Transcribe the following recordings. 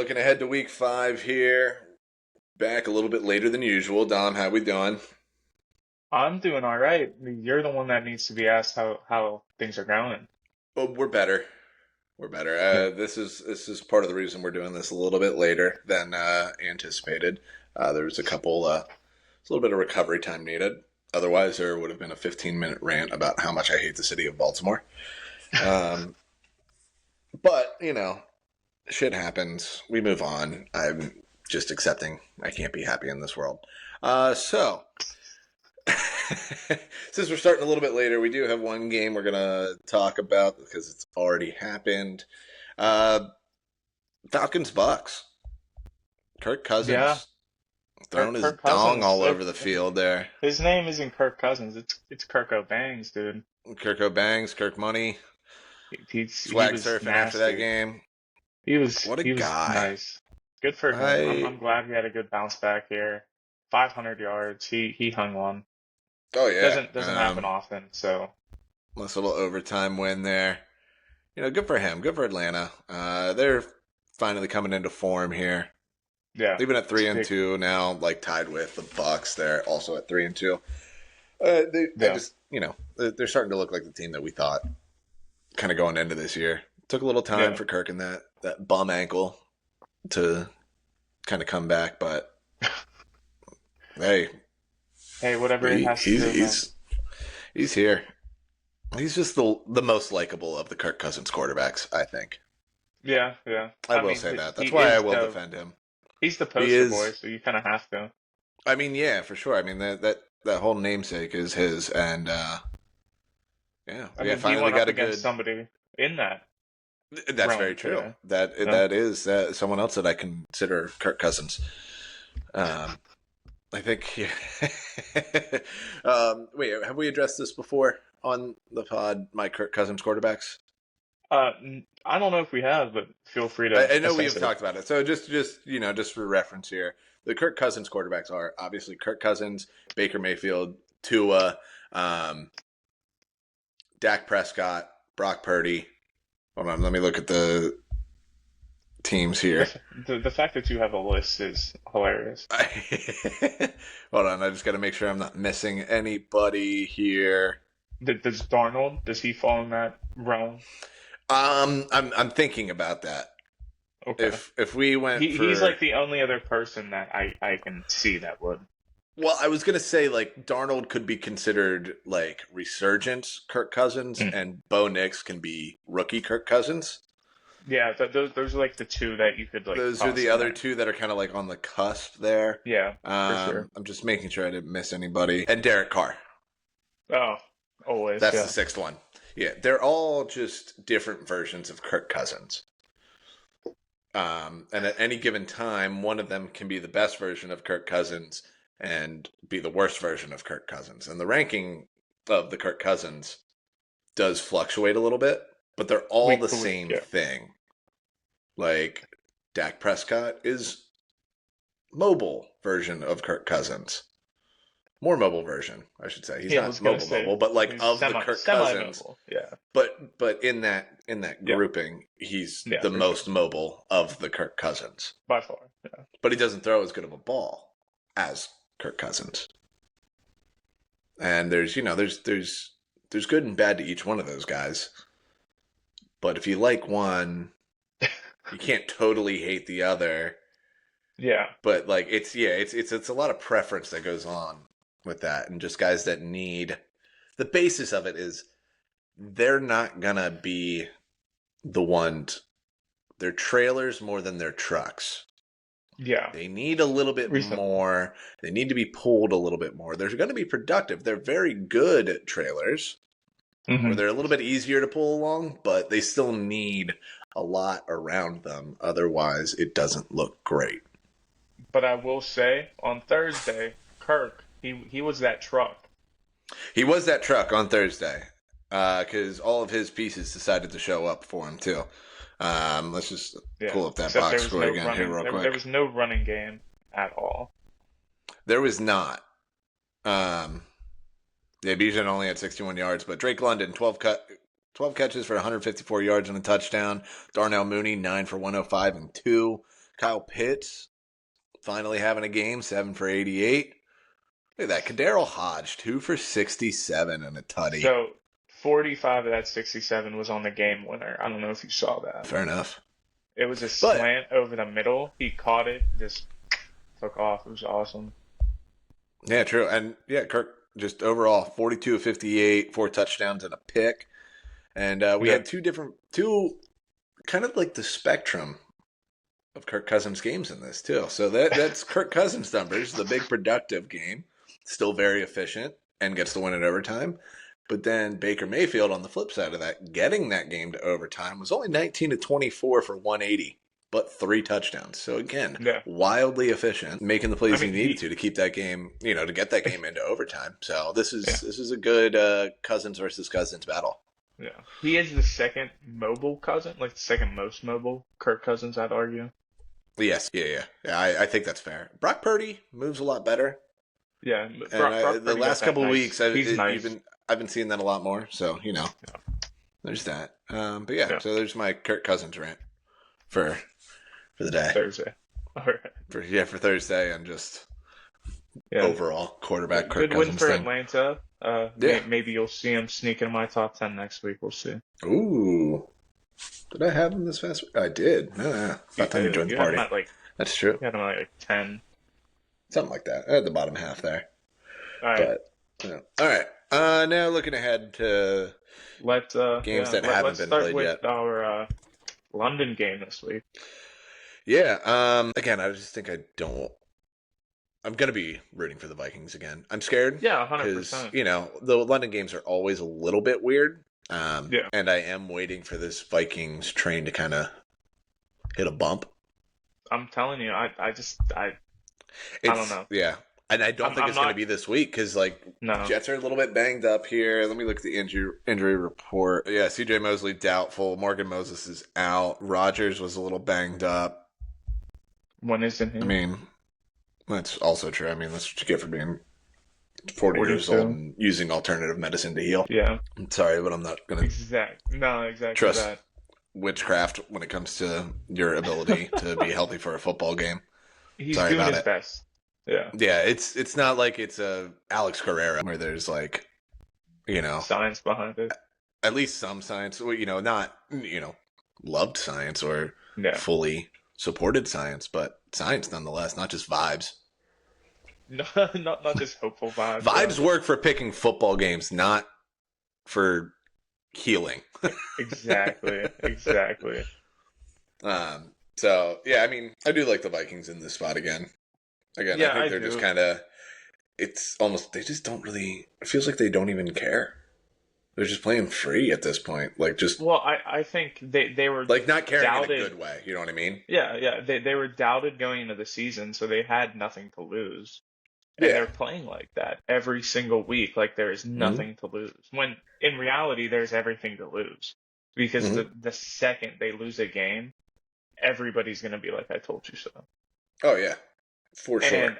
looking ahead to week 5 here. Back a little bit later than usual. Dom, how we doing? I'm doing all right. You're the one that needs to be asked how things are going. Well, we're better. We're better. Yeah. This is part of the reason we're doing this a little bit later than anticipated. There was a little bit of recovery time needed. Otherwise, there would have been a 15-minute rant about how much I hate the city of Baltimore. Um, but shit happens. We move on. I'm just accepting I can't be happy in this world. So since we're starting a little bit later, we do have one game we're gonna talk about because it's already happened. Uh, Falcons Bucks. Kirk Yeah. Cousins throwing his Kirk dong Cousins. all over the field there. His name isn't Kirk Cousins. It's Kirk O'Bangs, dude. Kirk O'Bangs, Kirk Money, He swag was surfing after that nasty. game. He was What a he was guy! nice. Good for him. I'm I I'm glad he had a good bounce back here. 500 yards. He hung one. oh yeah, Doesn't happen often. So nice little overtime win there. Good for him. Good for Atlanta. They're finally coming into form here. yeah, Even at it's three and big. two now, like tied with the Bucks. They're also at 3-2. I Yeah, just they're starting to look like the team that we thought kind of going into this year. Took a little time yeah. for Kirk and that bum ankle to kind of come back, but hey, Hey, whatever it he, has to he's do, man. he's he's here. He's just the most likable of the Kirk Cousins quarterbacks, I think. Yeah, yeah. I I will mean, say that. he That's why I is will the defend him. he's the He poster boy, is. so you kind of have to. I mean, yeah, for sure. I mean that whole namesake is his, and yeah, I we mean, he finally went up got a against good. somebody in that That's very realm true. too. That Yeah. that is someone else that I consider Kirk Cousins. Um, I think. Yeah. Wait, have we addressed this before on the pod? My Kirk Cousins quarterbacks. I don't know if we have, but feel free to I know we assess have it. talked about it. So just for reference here, the Kirk Cousins quarterbacks are obviously Kirk Cousins, Baker Mayfield, Tua, um, Dak Prescott, Brock Purdy. Hold on, let me look at the teams here. The fact that you have a list is hilarious. Hold on, I just got to make sure I'm not missing anybody here. Does Darnold, does he fall in that realm? I'm thinking about that. Okay. If we went He's for like the only other person that I can see that would. well, I was gonna say like Darnold could be considered like resurgence Kirk Cousins, Mm. and Bo Nix can be rookie Kirk Cousins. Yeah, those are like the two that you could like Those are toss the in other there. two that are kind of like on the cusp there. Yeah, for sure. I'm just making sure I didn't miss anybody. And Derek Carr. Oh, always, That's the yeah. sixth one. Yeah, they're all just different versions of Kirk Cousins. And at any given time, one of them can be the best version of Kirk Cousins and be the worst version of Kirk Cousins. And the ranking of the Kirk Cousins does fluctuate a little bit, but they're all Week the to week, same yeah. thing. Like Dak Prescott is mobile version of Kirk Cousins. More mobile version, I should say. He's Yeah, I was not gonna mobile, say but like he's of the Kirk semi Cousins, mobile. Yeah, but in that yeah, grouping, he's yeah, the for sure. most mobile of the Kirk Cousins. By far. Yeah. But he doesn't throw as good of a ball as Kirk Cousins. And there's good and bad to each one of those guys. But if you like one, you can't totally hate the other. Yeah. But like it's a lot of preference that goes on with that, and just guys that need the basis of it is they're not gonna be the ones. They're trailers more than they're trucks. Yeah. They need a little bit Reasonable. more. They need to be pulled a little bit more. They're going to be productive. They're very good trailers, or Hmm. they're a little bit easier to pull along, but they still need a lot around them. Otherwise, it doesn't look great. But I will say on Thursday, Kirk, he was that truck. He was that truck on Thursday because all of his pieces decided to show up for him too. Let's just Yeah. pull up that Except box there was score no again here running. real There quick. was no running game at all. There was not. Um, Yeah, Bijan only had 61 yards, but Drake London, 12 catches for 154 yards and a touchdown. Darnell Mooney, 9 for 105 and 2. Kyle Pitts finally having a game, 7 for 88. Look at that. Kadarrell Hodge, 2 for 67 and a tutty. So 45 of that 67 was on the game winner. I don't know if you saw that. Fair enough. It was a But, slant over the middle. He caught it, just took off. It was awesome. yeah, true. And, yeah, Kirk just overall 42 of 58, 4 touchdowns and a pick. And we Yeah. had two kind of like the spectrum of Kirk Cousins games in this, too. So that's Kirk Cousins numbers, the big productive game. Still very efficient and gets the win in overtime. But then Baker Mayfield on the flip side of that, getting that game to overtime, was only 19 to 24 for 180, but 3 touchdowns. So again, Yeah. wildly efficient, making the plays I mean, he needed to keep that game, to get that game into overtime. So this is Yeah. this is a good Cousins versus Cousins battle. Yeah. He is the second mobile cousin, like the second most mobile Kirk Cousins, I'd argue. Yes, yeah. I think that's fair. Brock Purdy moves a lot better, Yeah. and Brock the Purdy last got that couple of nice. weeks, He's nice. I've been seeing that a lot more. So Yeah. there's that. But yeah, Yeah. so there's my Kirk Cousins rant for the day. Thursday. All right. For Thursday and just Yeah. overall quarterback Kirk Good win Cousins for thing. Atlanta. Yeah. Maybe you'll see him sneak in my top 10 next week. We'll see. Ooh, did I have him this past week? I did. Yeah, about time to join the You had party. him at like That's true. you had him at like 10. Something like that. At the bottom half there. All right. But all right. Now looking ahead to Let's games that let's haven't been start played with yet. our London game this week. Yeah. Again, I just think I'm going to be rooting for the Vikings again. I'm scared. Yeah, Because, 100%. the London games are always a little bit weird. Yeah. And I am waiting for this Vikings train to kind of hit a bump. I'm telling you, I don't know. Yeah. And I don't think I'm it's going to not- be this week because, No. Jets are a little bit banged up here. Let me look at the injury report. Yeah, CJ Mosley doubtful. Morgan Moses is out. Rodgers was a little banged up. When isn't he? I mean, that's also true. I mean, that's what you get for being 40 years 42. old and using alternative medicine to heal. Yeah. I'm sorry, but I'm not going to Exactly trust that. witchcraft when it comes to your ability to be healthy for a football game. He's Sorry doing about his it. best. Yeah. Yeah, it's not like it's a Alex Carrera where there's Science behind it. at least some science, not loved science or Yeah. fully supported science, but science nonetheless, not just vibes. No, not just hopeful vibes. Vibes work for picking football games, not for healing. Exactly. So yeah, I mean, I do like the Vikings in this spot again. Again, Yeah, I think I they're do. just kind of. It's almost they just don't really. It feels like they don't even care. They're just playing free at this point, Well, I think they were not caring doubted. in a good way. You know what I mean? Yeah. They were doubted going into the season, so they had nothing to lose. And Yeah. they're playing like that every single week, like there is nothing to lose. When in reality, there's everything to lose. Because the second they lose a game, everybody's going to be like, I told you so. Oh yeah, for sure. And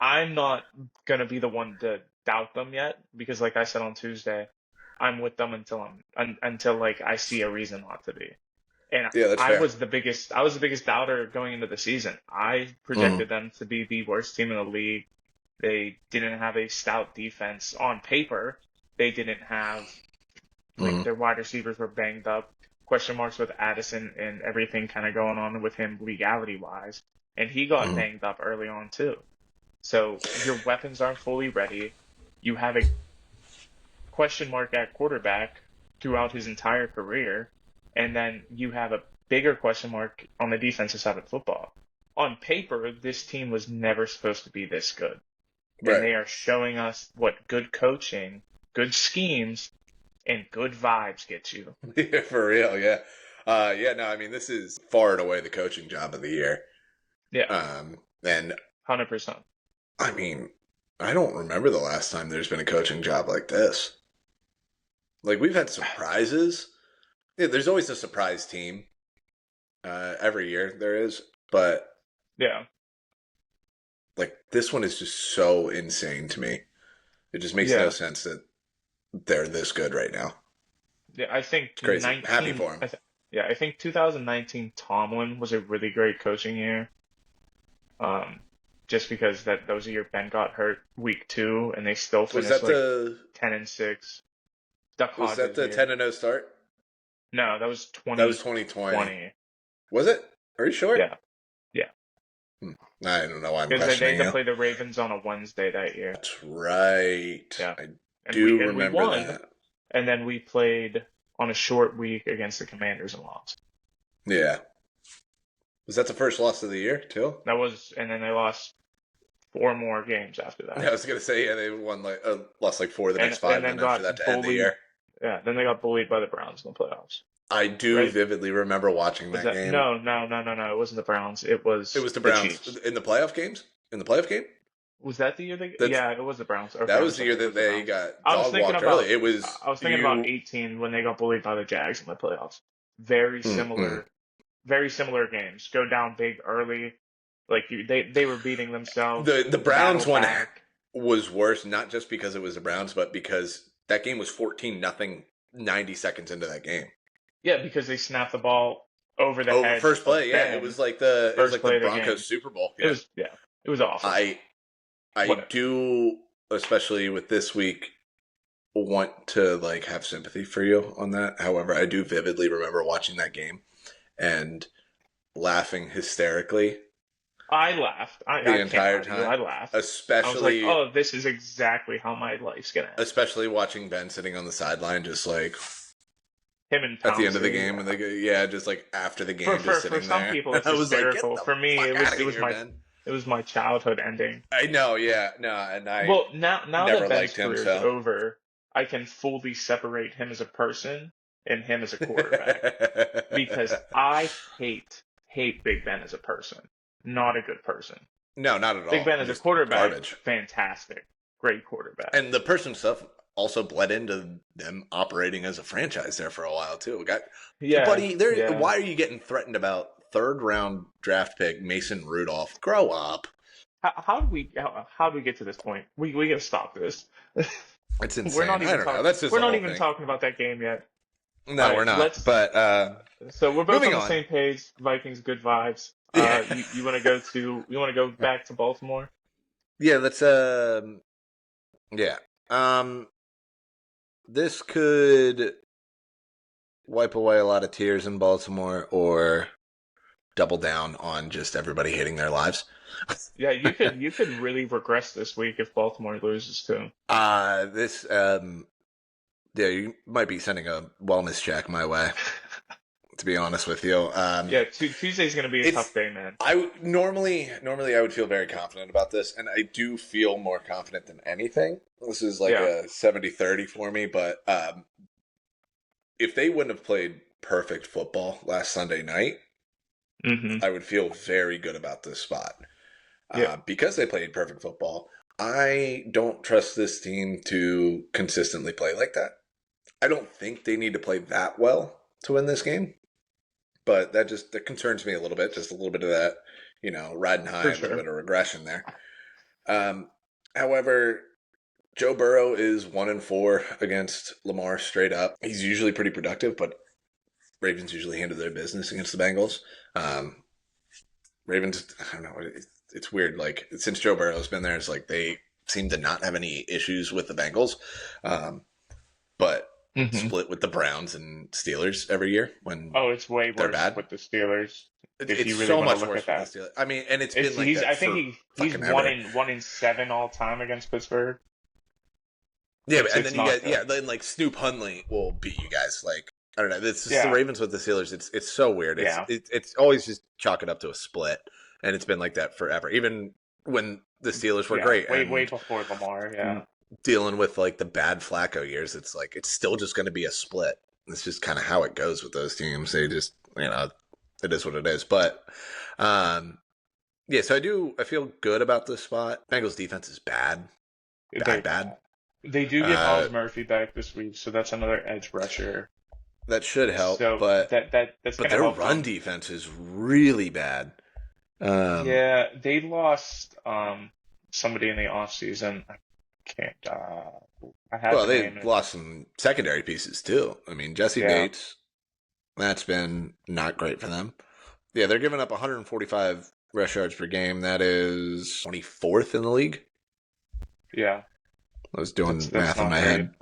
I'm not going to be the one to doubt them yet, because like I said on Tuesday, I'm with them until like I see a reason not to be. And Yeah, that's I fair. was the biggest doubter going into the season. I projected them to be the worst team in the league. They didn't have a stout defense on paper. They didn't have their wide receivers were banged up. Question marks with Addison and everything kind of going on with him legality wise. And he got banged up early on too. So your weapons aren't fully ready. You have a question mark at quarterback throughout his entire career. And then you have a bigger question mark on the defensive side of football. On paper, this team was never supposed to be this good. Right. And they are showing us what good coaching, good schemes, and good vibes get you. Yeah, for real, yeah. No, I mean, this is far and away the coaching job of the year. Yeah, And 100%. I mean, I don't remember the last time there's been a coaching job like this. Like, we've had surprises. Yeah, there's always a surprise team. Every year there is. But, Yeah. this one is just so insane to me. It just makes no sense that they're this good right now. Yeah, I think It's crazy. 19, Happy for 'em. Yeah, I think 2019 Tomlin was a really great coaching year. Um, just because that was a year Ben got hurt week 2, and they still Was finished that like the 10-6. Duck was that Hodges the year. 10-0 start? No, that was That was 2020. 2020. Was it? Are you sure? Yeah, yeah. Hmm. I don't know why I'm Because they questioning had to you. play the Ravens on a Wednesday that year. That's right. Yeah, I and we do and we remember won, that. and then we played on a short week against the Commanders and lost. Yeah. Was that the first loss of the year too? And then they lost 4 more games after I that, was gonna say, yeah, they won like lost like 4 of the next and 5 then then after that got to end the bullied. year. Yeah, then they got bullied by the Browns in the playoffs. I do Right? vividly remember watching Was that that game. no, no, no, no, no? It wasn't the Browns. It It was was the the Browns Chiefs. in the playoff games. In the playoff game, Was that the year that's Yeah, it was the Browns. Okay, that I'm was the sorry, year it that was the they Browns. got I was dog thinking walked early. about It was I was thinking about you. 18 when they got bullied by the Jags in the playoffs. Very Mm-mm. similar, very similar games. Go down big early, like they were beating themselves. The Battle Browns one back. was worse, not just because it was the Browns, but because that game was 14-0 90 seconds into that game. Yeah, because they snapped the ball over the Over head first of play, yeah, Ben. it was First like the play of the Broncos game. Super Bowl. It Yeah. was it was awful. I What? do, especially with this week, want to like have sympathy for you on that. However, I do vividly remember watching that game and laughing hysterically I laughed. the I can't entire lie to you. I time, laughed. I was like, especially oh, this is exactly how my life's gonna end. especially watching Ben sitting on the sideline, just like Him and at the end of the Pouncey. game, and they go, yeah, just like after the For game, for just for sitting some there. people, it's I was like, get hysterical. the For me, fuck out of it was here, Ben. my childhood ending. I know, yeah, no, and I Well, now never that Ben's liked him, career is so. over, I can fully separate him as a person and him as a quarterback because I hate Big Ben as a person. Not a good person. No, not at Big all. Ben as a Just quarterback, garbage. fantastic, great quarterback. And the person stuff also bled into them operating as a franchise there for a while too. Yeah, Buddy, yeah. why are you getting threatened about third round draft pick Mason Rudolph? Grow up. How do we get to this point? We gotta stop this. It's We're insane. not I even don't know. talking. That's just We're the not whole even thing. talking about that game yet. No, All right, we're not. let's. But So we're both moving on the on. same page. Vikings, good vibes. Yeah. You want to go to? You want to go back to Baltimore? Yeah, let's yeah. This could wipe away a lot of tears in Baltimore or double down on just everybody hating their lives. Yeah, you could really regress this week if Baltimore loses too. This yeah, you might be sending a wellness check my way, to be honest with you. Yeah, Tuesday's gonna be a tough day, man. Normally I would feel very confident about this, and I do feel more confident than anything. This is like Yeah. a 70-30 for me, but if they wouldn't have played perfect football last Sunday night, Mm-hmm. I would feel very good about this spot. Yeah. Because they played perfect football, I don't trust this team to consistently play like that. I don't think they need to play that well to win this game, but that concerns me a little bit. Just a little bit of that, riding high, For a little sure. bit of regression there. However, Joe Burrow is 1-4 against Lamar straight up. He's usually pretty productive, but Ravens usually handle their business against the Bengals. Ravens, I don't know, it's weird. Like since Joe Burrow's been there, it's like they seem to not have any issues with the Bengals, but Mm-hmm. split with the Browns and Steelers every year when Oh, it's way they're worse bad. with the Steelers. If It's you really so want to much look worse at with the that. Steelers. I mean, and it's been like He's that I think he's fucking one ever. in 1-7 all time against Pittsburgh. Yeah, It's and then you not get good. then like Snoop Hundley will beat you guys. Like I don't know, it's just the Yeah. Ravens with the Steelers. It's so weird. Yeah. It's always just chalk it up to a split, and it's been like that forever. Even when the Steelers were Yeah, great way and before Lamar. Yeah. dealing with like the bad Flacco years, it's like it's still just going to be a split. It's just kind of how it goes with those teams. They just it is what it is. But yeah, so I feel good about this spot. Bengals defense is bad. Bad. They do get Miles Murphy back this week, so that's another edge rusher. That should help, So but that's but gonna their help run them. defense is really bad. Yeah, they lost somebody in the offseason. I can't. I had Well, the they name. lost some secondary pieces too. I mean, Jesse Yeah. Bates, That's been not great for them. Yeah, they're giving up 145 rush yards per game. That is 24th in the league. Yeah, I was doing that's math in not my great. head.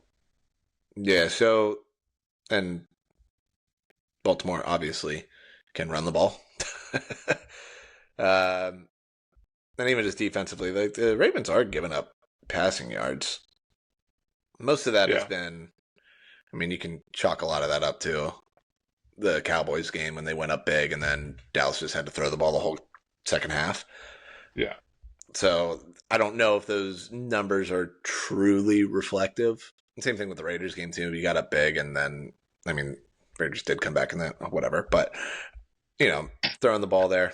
Yeah, so, and Baltimore obviously can run the ball. um, and even just defensively, like the Ravens are giving up passing yards. Most of that has Yeah, been, I mean, you can chalk a lot of that up to the Cowboys game when they went up big and then Dallas just had to throw the ball the whole second half. yeah, So I don't know if those numbers are truly reflective. Same thing with the Raiders game too. You got up big and then, I mean, Raiders did come back in that, whatever. But, throwing the ball there.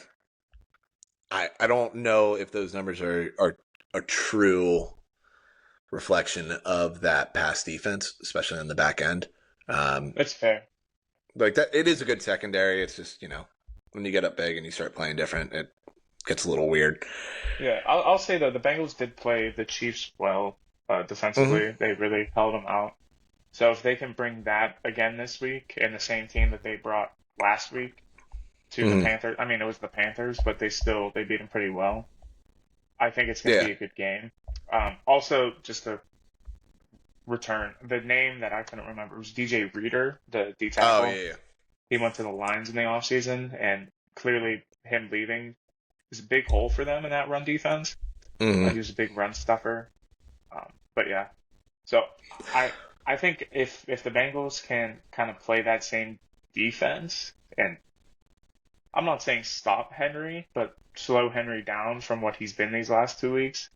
I don't know if those numbers are a true reflection of that pass defense, especially in the back end. Um, that's fair. like that, it is a good secondary. It's just when you get up big and you start playing different, it gets a little weird. Yeah, I'll say though the Bengals did play the Chiefs well Mm-hmm. defensively. They really held them out. So if they can bring that again this week and the same team that they brought last week to the Mm-hmm. Panthers, I mean it was the Panthers, but they beat them pretty well. I think it's going to Yeah. be a good game. Also, just to return, the name that I couldn't remember was DJ Reader, the D Oh tackle. yeah. He went to the Lions in the offseason, and clearly him leaving is a big hole for them in that run defense. Yeah. Mm-hmm. He was a big run stuffer. But yeah, so I I think if the Bengals can kind of play that same defense, and I'm not saying stop Henry, but slow Henry down from what he's been these last 2 weeks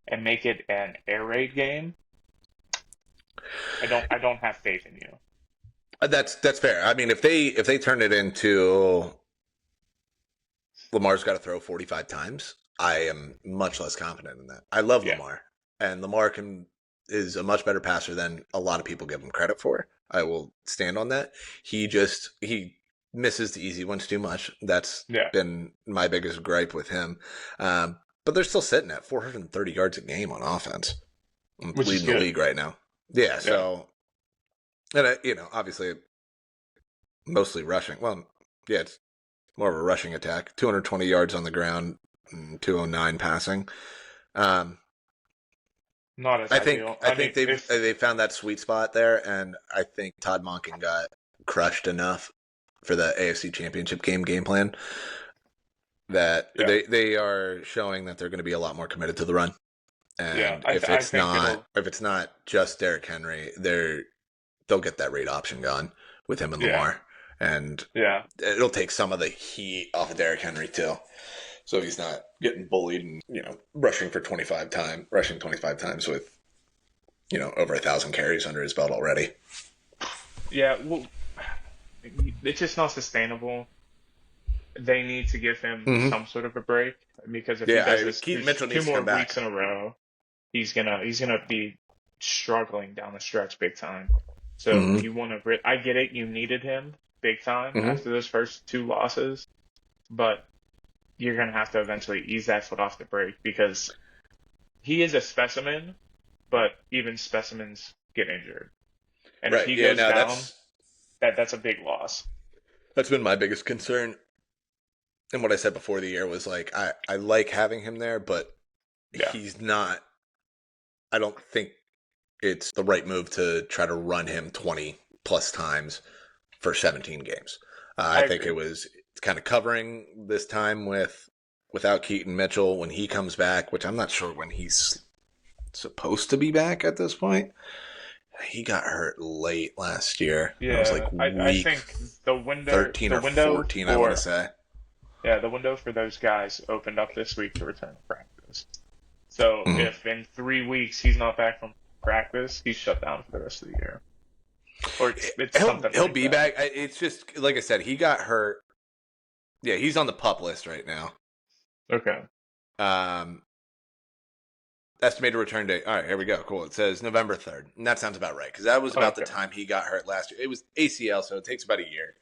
and make it an air raid game, I don't have faith in you. That's fair. I mean, if they turn it into Lamar's got to throw 45 times, I am much less confident in that. I love Yeah, Lamar, and Lamar is a much better passer than a lot of people give him credit for. I will stand on that. He misses the easy ones too much. That's yeah, been my biggest gripe with him. But they're still sitting at 430 yards a game on offense, which is leading the good. league right now. Yeah, Yeah, so and obviously mostly rushing. Well, yeah, it's more of a rushing attack. 220 yards on the ground, 209 passing. Um, not as I think ideal. I I mean, think they've if they found that sweet spot there, and I think Todd Monken got crushed enough for the AFC Championship game plan that yeah, they are showing that they're going to be a lot more committed to the run. yeah, And I think it'll. if it's not just Derrick Henry, they'll get that read option gone with him and Yeah, Lamar, and yeah, it'll take some of the heat off of Derrick Henry too. So he's not getting bullied and rushing 25 times with over 1,000 carries under his belt already. yeah. Well, it's just not sustainable. They need to give him Mm-hmm. some sort of a break because if he does Yeah, this Keaton these Mitchell two needs to more come weeks back. in a row, he's gonna be struggling down the stretch big time. So Mm-hmm. you want to, I get it, you needed him big time Mm-hmm. after those first two losses, but you're gonna have to eventually ease that foot off the brake because he is a specimen, but even specimens get injured, and if Right. he Yeah. goes No, down, that's a big loss. that's been my biggest concern. And what I said before the year was like I like having him there, but Yeah, he's not. I don't think it's the right move to try to run him 20 plus times for 17 games. I I think it agree. was kind of covering this time without Keaton Mitchell when he comes back, which I'm not sure when he's supposed to be back at this point. He got hurt late last year. It was like Yeah, I week think the window 13 the or window 14, I want to for say. yeah, the window for those guys opened up this week to return to practice. So Mm-hmm. if in 3 weeks he's not back from practice, he's shut down for the rest of the year. Or it's something He'll like be that. back. It's just like I said, he got hurt. Yeah, he's on the pup list right now. Okay. Um, estimated return date. All right, here we go. Cool. It says November 3rd, and that sounds about right because that was about the Okay. time he got hurt last year. It was ACL, so it takes about a year,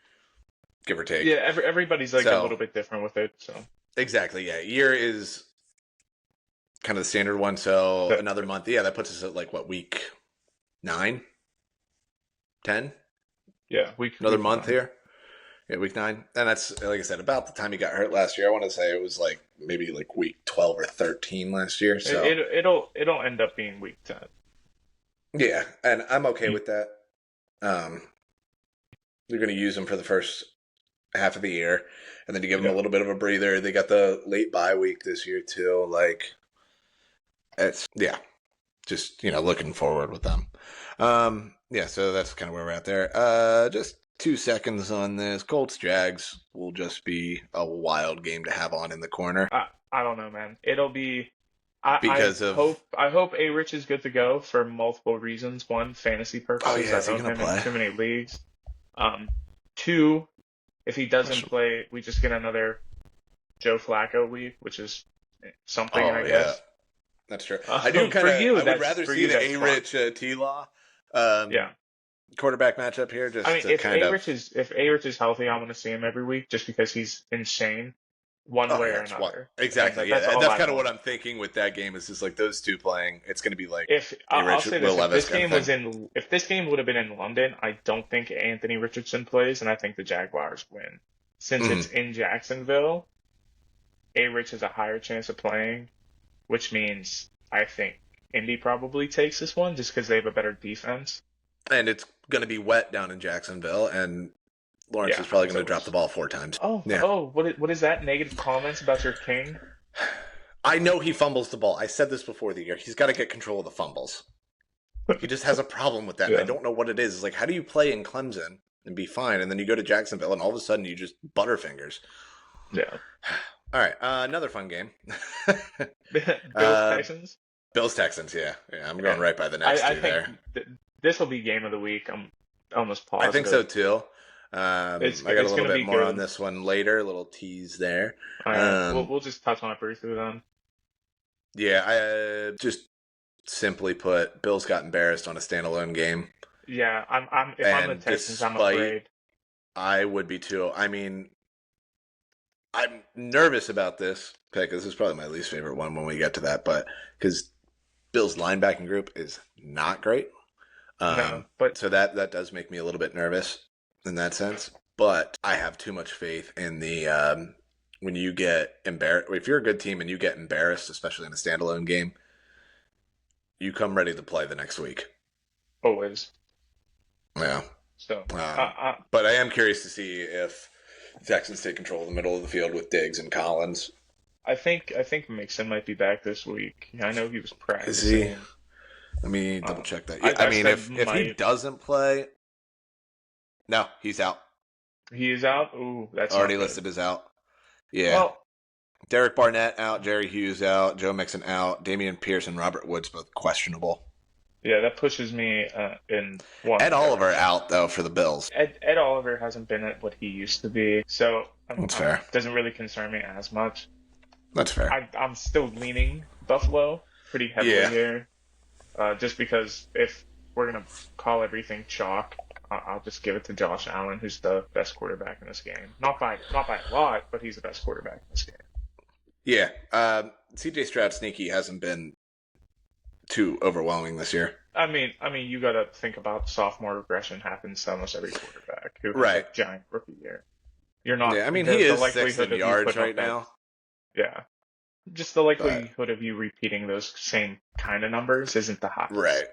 give or Yeah, take. everybody's like a So little bit different with it, so exactly, yeah, year is kind of the standard one. So that, another month, yeah, that puts us at like what week 9, 10? yeah, Another week month 9. here. Yeah, week 9, and that's like I said about the time he got hurt last year. I want to say it was like maybe like week 12 or 13 last year. So It'll end up being week 10. yeah, and I'm okay with that. Um, they're going to use him for the first half of the year, and then you give him a Yeah. little bit of a breather. They got the late bye week this year too. Like it's yeah, just looking forward with them. Yeah, so that's kind of where we're at there. Just 2 seconds on this. Colts Jags will just be a wild game to have on in the corner I don't know, man. It'll be. because of I hope A Rich is good to go for multiple reasons. One, fantasy oh purposes. yeah, I is he own gonna him in play? too many leagues. Two, if he doesn't play, we just get another Joe Flacco week, which is something, Oh I yeah, guess. that's true. I do kind For of. you, I would rather for see you, the that's A fun. Rich T Law Yeah. quarterback matchup here, I just mean, to kind of. If A Rich is healthy, I'm going to see him every week just because he's insane, one Oh way yeah, or it's what another. exactly. That's Yeah, and all that's I kind of what want. I'm thinking with that game. Is just like those two playing. It's going to be like If A I'll Rich say Will this, Levis kind of thing. if this game would have been in London, I don't think Anthony Richardson plays, and I think the Jaguars win. Since it's Mhm. in Jacksonville, A Rich has a higher chance of playing, which means I think Indy probably takes this one just because they have a better defense. And it's going to be wet down in Jacksonville, and Lawrence Yeah, is probably it's going to drop always. the ball 4 times. Yeah. What is that? Negative comments about your king? I know he fumbles the ball. I said this before the year. He's got to get control of the fumbles. He just has a problem with that, and I Yeah, don't know what it is. It's like, how do you play in Clemson and be fine, and then you go to Jacksonville, and all of a sudden you just butterfingers? yeah. All right, another fun game. Bills uh, Texans. Bills Texans. Yeah, I'm going Yeah, right by the next I two think there. this will be game of the week. I'm almost I think so positive. too. I got a It's little gonna bit be more on good. this one later. A little tease there. All right, Um, we'll just touch on it briefly then. yeah, I just simply put, Bills got embarrassed on a standalone game, Yeah, I'm if I'm the and Texans, I'm despite afraid. I would be too. I mean, I'm nervous about this pick. This is probably my least favorite one when we get to that, but because Bills linebacking group is not great, No, but so that does make me a little bit nervous in that sense. But I have too much faith in the when you get embarrassed. If you're a good team and you get embarrassed, especially in a standalone game, you come ready to play the next week. always. Yeah. So, But I am curious to see if the Texans take control of the middle of the field with Diggs and Collins. I think Mixon might be back this week. I know he was Is he? practicing. Let me double check that. I, I I mean, said if he might. doesn't play, no, he's out. He is out. Ooh, that's not Already good. listed as out. Yeah. Well, Derek Barnett out, Jerry Hughes out, Joe Mixon out, Damian Pierce and Robert Woods both questionable. yeah, that pushes me in one. Ed Oliver out though for the Bills. Ed Oliver hasn't been at what he used to be, so That's fair. doesn't really concern me as much. That's fair. I'm still leaning Buffalo pretty heavily Yeah. here, just because if we're gonna call everything chalk, I'll just give it to Josh Allen, who's the best quarterback in this game. Not by a lot, but he's the best quarterback in this game. Yeah. CJ Stroud sneaky hasn't been too overwhelming this year. I mean, you got to think about sophomore regression happens to almost every quarterback who has Right. a giant rookie year. You're not. Yeah, I mean, the he is likelihood sixth in of you yards putting up right that- now. Yeah, just the likelihood of you repeating those same kind of numbers isn't the highest. Right.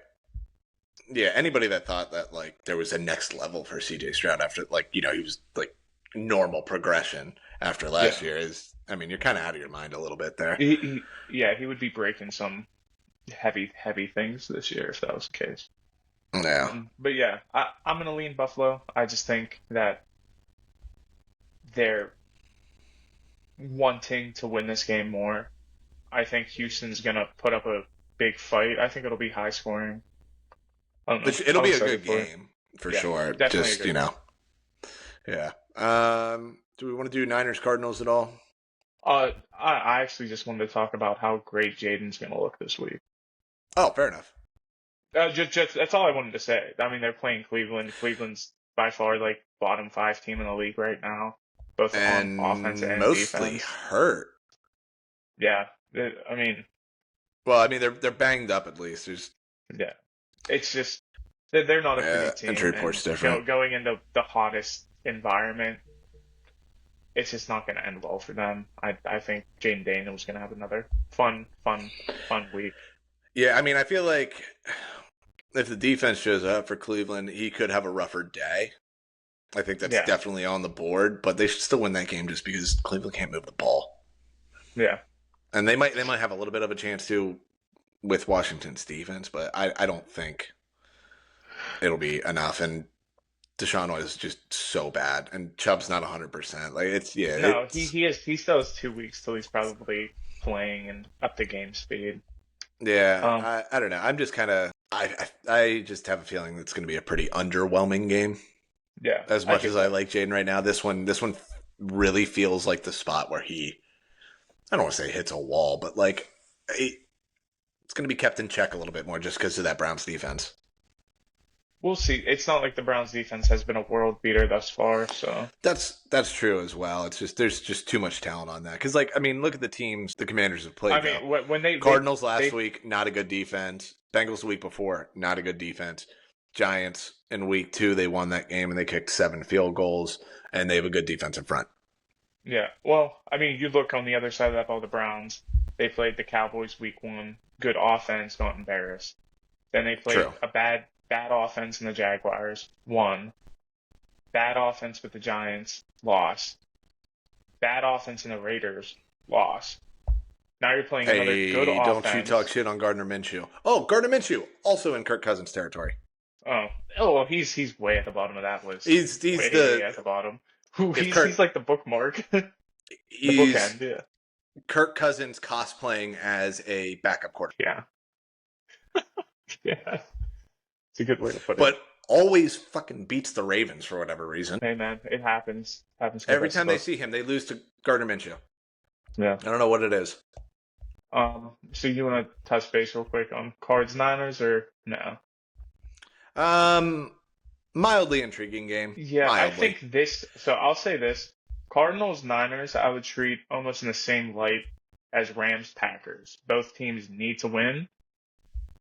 Yeah, anybody that thought that like there was a next level for CJ Stroud after he was like normal progression after last year is, I mean, you're kind of out of your mind a little bit there. He would be breaking some heavy things this year if that was the case. Yeah. But yeah, I'm gonna lean Buffalo. I just think that they're wanting to win this game more. I think Houston's gonna put up a big fight. I think it'll be high scoring. I don't know. It'll I'm be a excited good for it. game for Yeah, sure. definitely Just, a good Yeah. Do we want to do Niners Cardinals at all? I actually just wanted to talk about how great Jaden's gonna look this week. Oh, fair enough. Just that's all I wanted to say. I mean, they're playing Cleveland. Cleveland's by far like bottom 5 team in the league right now, both And on offense and mostly defense. hurt. Yeah, I mean, Well, I mean, they're banged up at least. There's yeah, it's just they're not a Yeah, pretty team. injury report's and different. Going into the hottest environment it's just not going to end well for them. I think Jaden Daniels going to have another fun week. Yeah, I mean, I feel like if the defense shows up for Cleveland, he could have a rougher day. I think that's Yeah, definitely on the board, but they should still win that game just because Cleveland can't move the ball. yeah. And they might have a little bit of a chance to with Washington's defense, but I don't think it'll be enough. And Deshaun was just so bad, and Chubb's not 100%. Like No, it's he still has 2 weeks till he's probably playing and up to game speed. yeah. Um, I don't know. I'm just kind of I just have a feeling it's going to be a pretty underwhelming game. yeah, As I much think as I so. like Jaden right now, this one really feels like the spot where he I don't want to say hits a wall, but like it's going to be kept in check a little bit more just because of that Browns defense. We'll see. It's not like the Browns defense has been a world beater thus far, so That's true as well. It's just there's just too much talent on that. Because like I mean, look at the teams the Commanders have I played though. mean when Cardinals last they week, not a good defense. Bengals the week before, not a good defense. Giants in week 2, they won that game and they kicked 7 field goals and they have a good defensive front. yeah. Well, I mean you look on the other side of that ball, the Browns. They played the Cowboys week 1, good offense, not embarrassed. Then they played True. a bad offense in the Jaguars, won. Bad offense with the Giants, lost. Bad offense in the Raiders, lost. Now you're playing another good Hey, don't you talk offense. shit on Gardner Minshew. Oh, Gardner Minshew, also in Kirk Cousins territory. Oh, well, he's way at the bottom of that list. He's Way the at the bottom. Who if he's Kirk like the bookmark, the he's bookend. Yeah, Kirk Cousins cosplaying as a backup quarterback. yeah, yeah. It's a good way to put it. But always fucking beats the Ravens for whatever reason. Hey man, it happens. Happens to the Every best time of they us. see him, they lose to Gardner Minshew. Yeah. I don't know what it is. So you want to touch base real quick on Cards Niners or no? Um, mildly intriguing game. Yeah, I Mildly. think this. So I'll say this: Cardinals Niners, I would treat almost in the same light as Rams Packers. Both teams need to win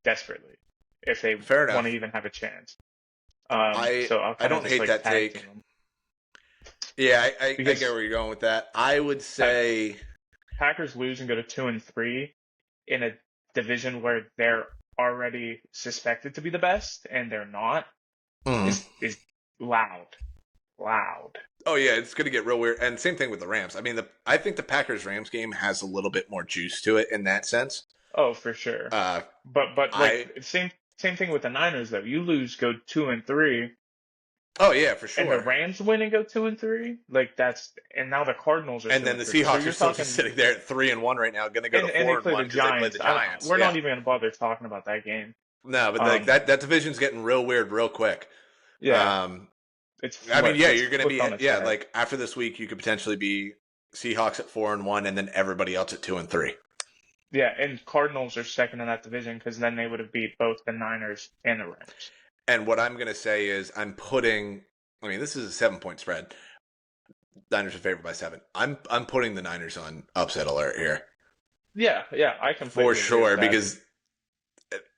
desperately if they Fair want to enough. even have a chance. I So I'll I kind of don't just hate like that tag take. team them Yeah, I get because where you're going with that. I would Pack, say, Packers lose and go to 2-3 in a division where they're already suspected to be the best and they're not mm. is loud, loud. Oh yeah, it's going to get real weird. And same thing with the Rams. I mean, I think the Packers Rams game has a little bit more juice to it in that sense. Oh, for sure. Uh, But I like same thing with the Niners though. You lose, go 2-3, oh yeah, for and the sure. Rams win and go 2-3. Like that's and now the Cardinals are And two then and the three. So Seahawks you're are still talking, just sitting there at 3-1 right now, going to go to and they four and play the one because they played the Giants. Giants. We're Yeah, not even gonna bother talking about that game. no, but like Um, that division's getting real weird real quick. yeah, Um, it's I mean, flipped. yeah, It's you're going to flipped be on its yeah, head. like after this week, you could potentially be Seahawks at 4-1, and then everybody else at 2-3. Yeah, and Cardinals are second in that division because then they would have beat both the Niners and the Rams. And what I'm going to say is, I'm putting. I mean, this is a 7-point spread. Niners are favored by 7. I'm putting the Niners on upset alert here Yeah, yeah, I for completely agree with sure that. because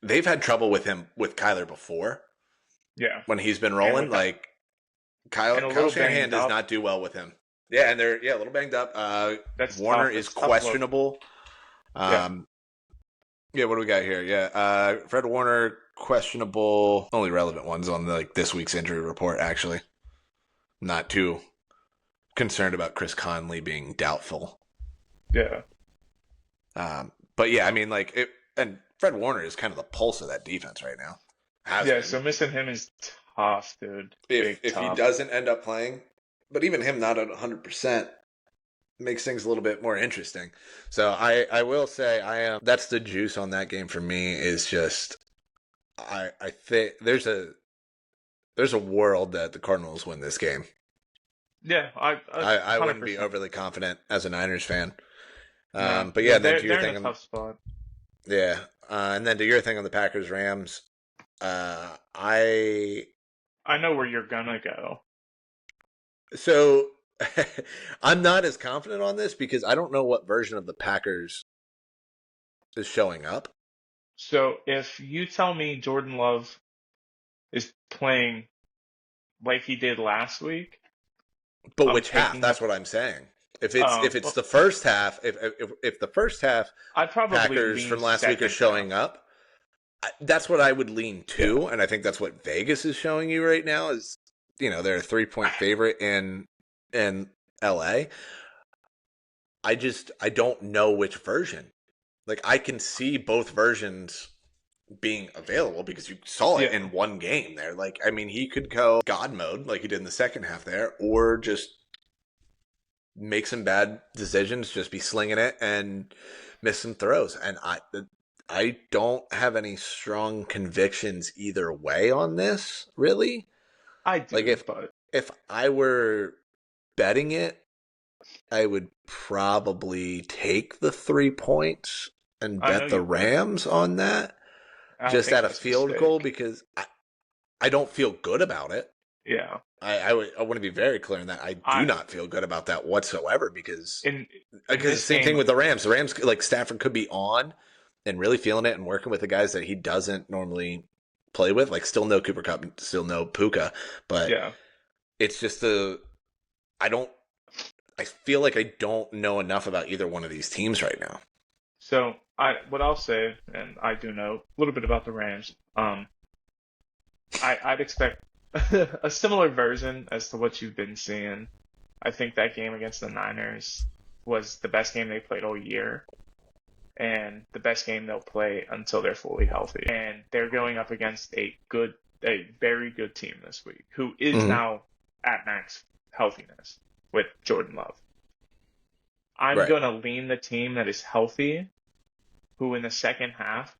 they've had trouble with him with Kyler before Yeah, when he's been and rolling. with that, Like Kyle and a Kyle little Shanahan banged does up. not do well with him. Yeah, and they're a little banged up. That's Warner tough. is That's a tough look. questionable. Yeah, Um, yeah, what do we got here? Yeah, Fred Warner questionable. Only relevant ones on like this week's injury report. Actually, not too concerned about Chris Conley being doubtful. yeah. But yeah, I mean, like it, and Fred Warner is kind of the pulse of that defense right now. Has Yeah, been. so missing him is tough, dude. If Big if he tough. doesn't end up playing, but even him not at 100% makes things a little bit more interesting. So I will say I am. That's the juice on that game for me. Is just I think there's a world that the Cardinals win this game. Yeah, I wouldn't be 100%. overly confident as a Niners fan. No, But yeah, then they're to your they're in thing a on tough spot. yeah, and then to your thing on the Packers Rams. I I know where you're gonna go. so I'm not as confident on this because I don't know what version of the Packers is showing up. So if you tell me Jordan Love is playing like he did last week, But I'm which half? taking That's what I'm saying. If it's well, the first half, if the first half I'd probably Packers lean from last week are second half. showing up, that's what I would lean Yeah. to, and I think that's what Vegas is showing you right now. Is they're a 3-point favorite in LA. I don't know which version. Like I can see both versions being available because you saw it Yeah. in one game there. Like I mean, he could go God mode like he did in the second half there, or just make some bad decisions, just be slinging it and miss some throws. And I don't have any strong convictions either way on this, really. I Like do, but if I were betting it, I would probably take the 3 points and I know bet the you would. Rams on that I just think at a that's a field goal mistake. because I don't feel good about it. Yeah. I want to be very clear in that I do I not feel good about that whatsoever in because the this same thing game, with the Rams. The Rams, like Stafford, could be on and really feeling it and working with the guys that he doesn't normally play with. Like, still no Cooper Cup, still no Puka, but yeah. it's just I don't. I feel like I don't know enough about either one of these teams right now. So what I'll say, and I do know a little bit about the Rams. I'd expect a similar version as to what you've been seeing. I think that game against the Niners was the best game they played all year, and the best game they'll play until they're fully healthy. And they're going up against a very good team this week, who is Mm-hmm. now at max healthiness with Jordan Love. I'm Right. going to lean the team that is healthy, who in the second half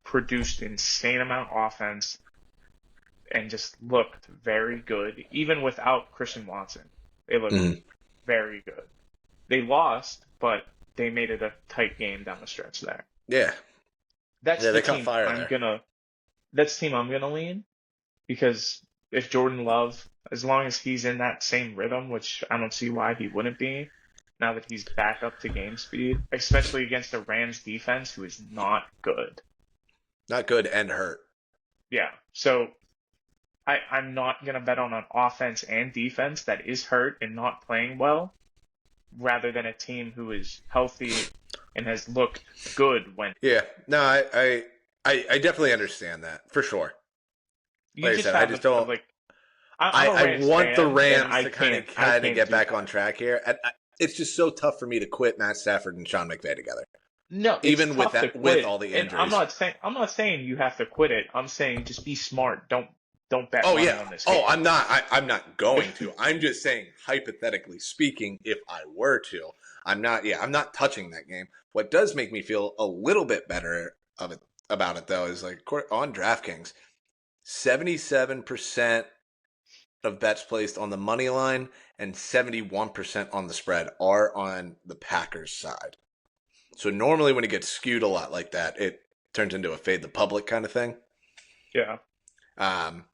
produced insane amount of offense and just looked very good, even without Christian Watson. They looked Mm-hmm. very good. They lost, but they made it a tight game down the stretch there. Yeah. That's Yeah, the they caught team fire I'm there. gonna. That's the team I'm gonna lean because if Jordan Love, as long as he's in that same rhythm, which I don't see why he wouldn't be, now that he's back up to game speed, especially against a Rams defense who is not good. Not good and hurt. Yeah, so I'm not gonna bet on an offense and defense that is hurt and not playing well, rather than a team who is healthy and has looked good when Yeah. No, I definitely understand that for sure. you Like I just said, I have just don't. like I'm a I Rams want the fan, and Rams I to kind of can't get do back on that. track here. It's just so tough for me to quit Matt Stafford and Sean McVay together, No, it's even with tough to that, with quit, all the and injuries. I'm not saying you have to quit it. I'm saying just be smart. Don't bet Oh money yeah. on this Oh, game. I'm not going to. I'm just saying, hypothetically speaking, if I were to, I'm not. Yeah, I'm not touching that game. What does make me feel a little bit better about it though is like on DraftKings, 77% of bets placed on the money line and 71% on the spread are on the Packers side. So normally when it gets skewed a lot like that, it turns into a fade the public kind of thing. Yeah. Um,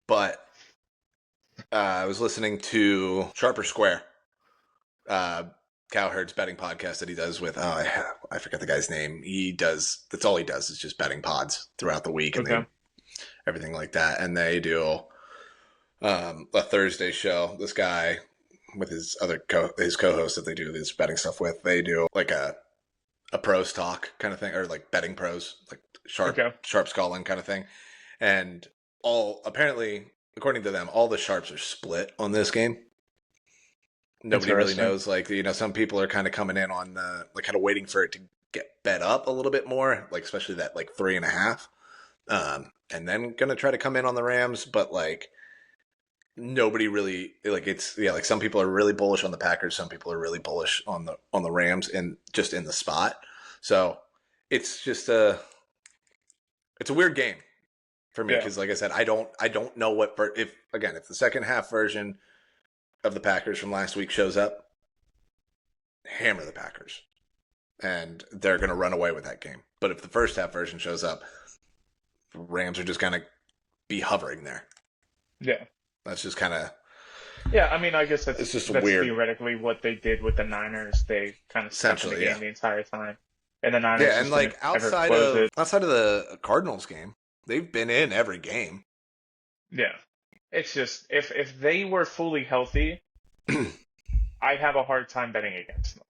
but I was listening to Sharper Square, Cowherd's betting podcast that he does with I forget the guy's name. That's all he does is just betting pods throughout the week and Okay. everything like that. And they do a Thursday show. This guy with his his co-host that they do this betting stuff with, they do like a pros talk kind of thing, or like betting pros, like Okay. sharp calling kind of thing. And all apparently, according to them, all the sharps are split on this game. Nobody really Interesting. knows. Like some people are kind of coming in on like kind of waiting for it to get bet up a little bit more, like especially that like 3.5, and then gonna try to come in on the Rams, but like nobody really like it's like some people are really bullish on the Packers, some people are really bullish on the Rams and just in the spot. So it's just it's a weird game for me Yeah. because like I said, I don't know if the second half version of the Packers from last week shows up, hammer the Packers and they're going to run away with that game. But if the first half version shows up, the Rams are just going to be hovering there. Yeah. That's just kind of Yeah, I mean, I guess it's just that's weird. theoretically what they did with the Niners. They kind of stuck in the Essentially, game yeah. the entire time, and the Niners Yeah, just and like didn't ever close it. outside of the Cardinals game, they've been in every game. Yeah, It's just if they were fully healthy, I'd have a hard time betting against them.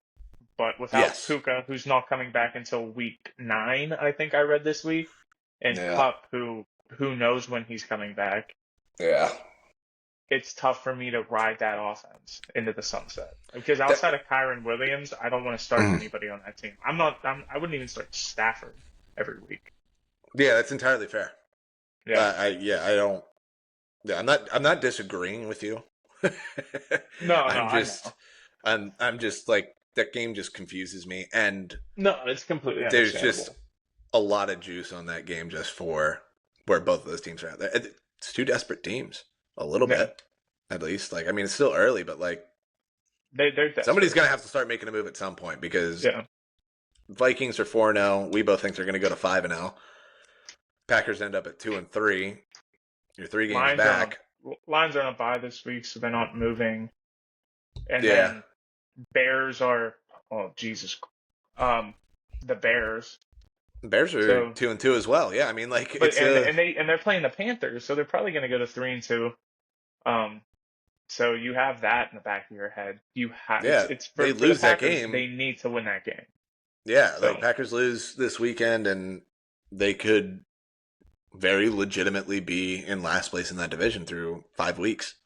But without Yes. Puka, who's not coming back until week 9, I think I read this week, and Yeah. Cup, who knows when he's coming back, Yeah. it's tough for me to ride that offense into the sunset. Because That, outside of Kyron Williams, I don't want to start anybody on that team. I wouldn't even start Stafford every week. yeah, that's entirely fair. Yeah. I don't. Yeah, I'm not disagreeing with you. No, I'm I just, know. I'm just like that game just confuses me, and No, it's completely there's understandable. just a lot of juice on that game just for where both of those teams are at. It's two desperate teams, a little Yeah. bit, at least. Like, I mean, it's still early, but like They're desperate. somebody's gonna have to start making a move at some point because Yeah. Vikings are 4-0. We both think they're gonna go to 5-0. Packers end up at 2-3. You're 3 games back. Lions are on a bye this week, so they're not moving. And Yeah. then Bears are, oh Jesus, the Bears. Bears are So- 2-2 as well. Yeah, I mean, like But it's they're playing the Panthers, so they're probably going to go to 3-2. So you have that in the back of your head. You have Yeah, it's they for lose the that Packers, game. They need to win that game, yeah, so- like Packers lose this weekend, and they could very legitimately be in last place in that division through 5 weeks.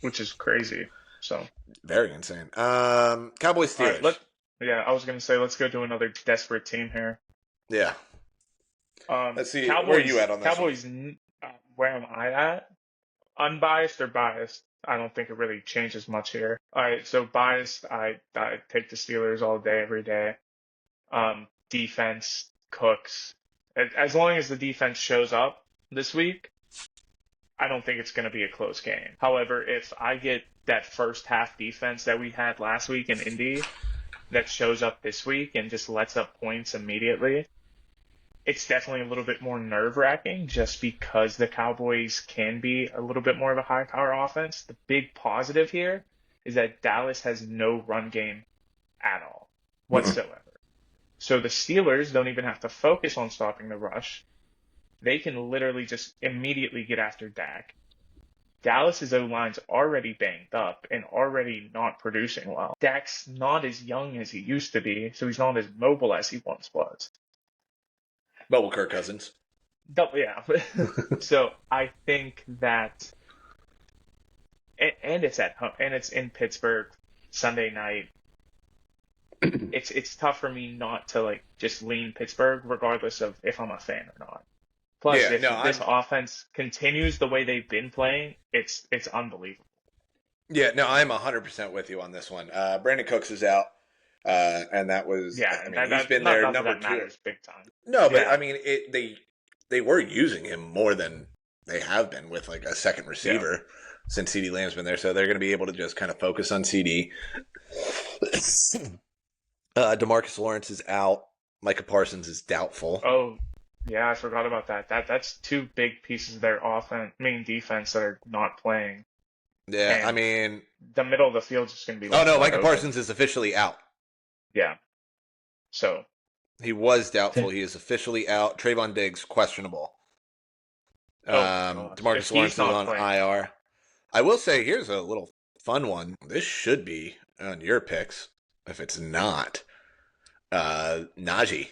which is crazy. So Very insane. Cowboys all Steelers. right, I was going to say let's go to another desperate team here. Yeah. Let's see, where are you at on this Cowboys. Where am I at? Unbiased or biased? I don't think it really changes much here. All right, so biased, I take the Steelers all day, every day. Defense, Cooks. As long as the defense shows up this week, I don't think it's going to be a close game. However, if I get that first half defense that we had last week in Indy that shows up this week and just lets up points immediately, it's definitely a little bit more nerve-wracking just because the Cowboys can be a little bit more of a high-power offense. The big positive here is that Dallas has no run game at all whatsoever. So the Steelers don't even have to focus on stopping the rush. They can literally just immediately get after Dak. Dallas's O-line's already banged up and already not producing well. Dak's not as young as he used to be, so he's not as mobile as he once was. But with Kirk Cousins. Yeah. So I think that, and it's at home, and it's in Pittsburgh Sunday night. It's tough for me not to like just lean Pittsburgh, regardless of if I'm a fan or not. Plus, Yeah, if no, this offense continues the way they've been playing, it's unbelievable. Yeah, no, I'm 100% with you on this one. Brandon Cooks is out, and that was he's been there number 2. Matters big time. No, but Yeah. I mean, they were using him more than they have been with like a second receiver since CeeDee Lamb's been there, so they're going to be able to just kind of focus on CD. DeMarcus Lawrence is out. Micah Parsons is doubtful. Oh, yeah, I forgot about that. That's 2 big pieces of their main defense that are not playing. Yeah, and I mean, The middle of the field is just going to be. oh no, wide Micah open. Parsons is officially out. Yeah. So. He was doubtful. He is officially out. Trayvon Diggs questionable. God. DeMarcus If Lawrence he's is not on playing. IR. I will say, here's a little fun one. This should be on your picks. If it's not, Najee.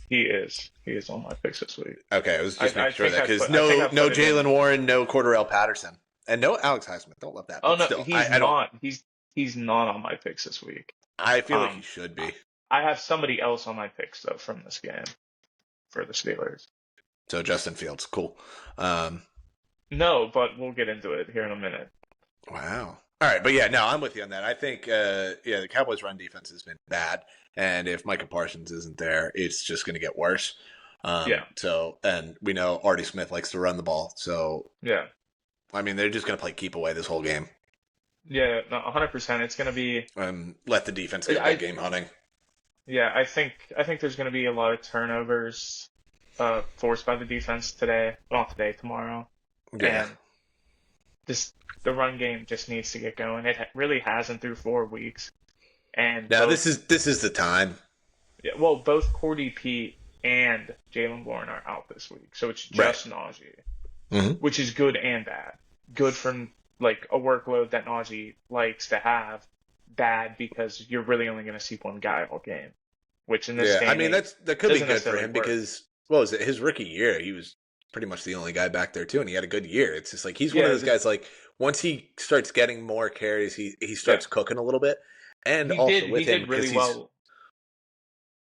He is on my picks this week. Okay, I was just I making sure of think that I because put- I think I no put it in. Jalen Warren, no Cordarrelle Patterson, and no Alex Highsmith. Don't love that. Oh but no, still, he's I don't. not. He's not on my picks this week. I feel like he should be. I have somebody else on my picks though from this game for the Steelers. So Justin Fields, cool. No, but we'll get into it here in a minute. Wow. All right, but yeah, no, I'm with you on that. I think, the Cowboys' run defense has been bad, and if Micah Parsons isn't there, it's just going to get worse. Yeah. So, and we know Artie Smith likes to run the ball, so Yeah. I mean, they're just going to play keep away this whole game, Yeah, no, 100%. It's going to be. let the defense get that game hunting. Yeah, I think there's going to be a lot of turnovers forced by the defense today. Not today, tomorrow. Yeah. And the run game just needs to get going. It really hasn't through 4 weeks. And Now both- this is the time. Yeah, well, both Cordy Pete and Jalen Warren are out this week, so it's just Najee, Mhm. which is good and bad. good for like a workload that Najee likes to have, bad because you're really only going to see one guy all game, which in this Yeah, day I and mean age that could be doesn't good for necessarily him work. because what was it? His rookie year, he was pretty much the only guy back there too, and he had a good year. It's just like he's one of Yeah, those guys. Like once he starts getting more carries, he yeah, starts cooking a little bit, and he also did with he him did because really he's well.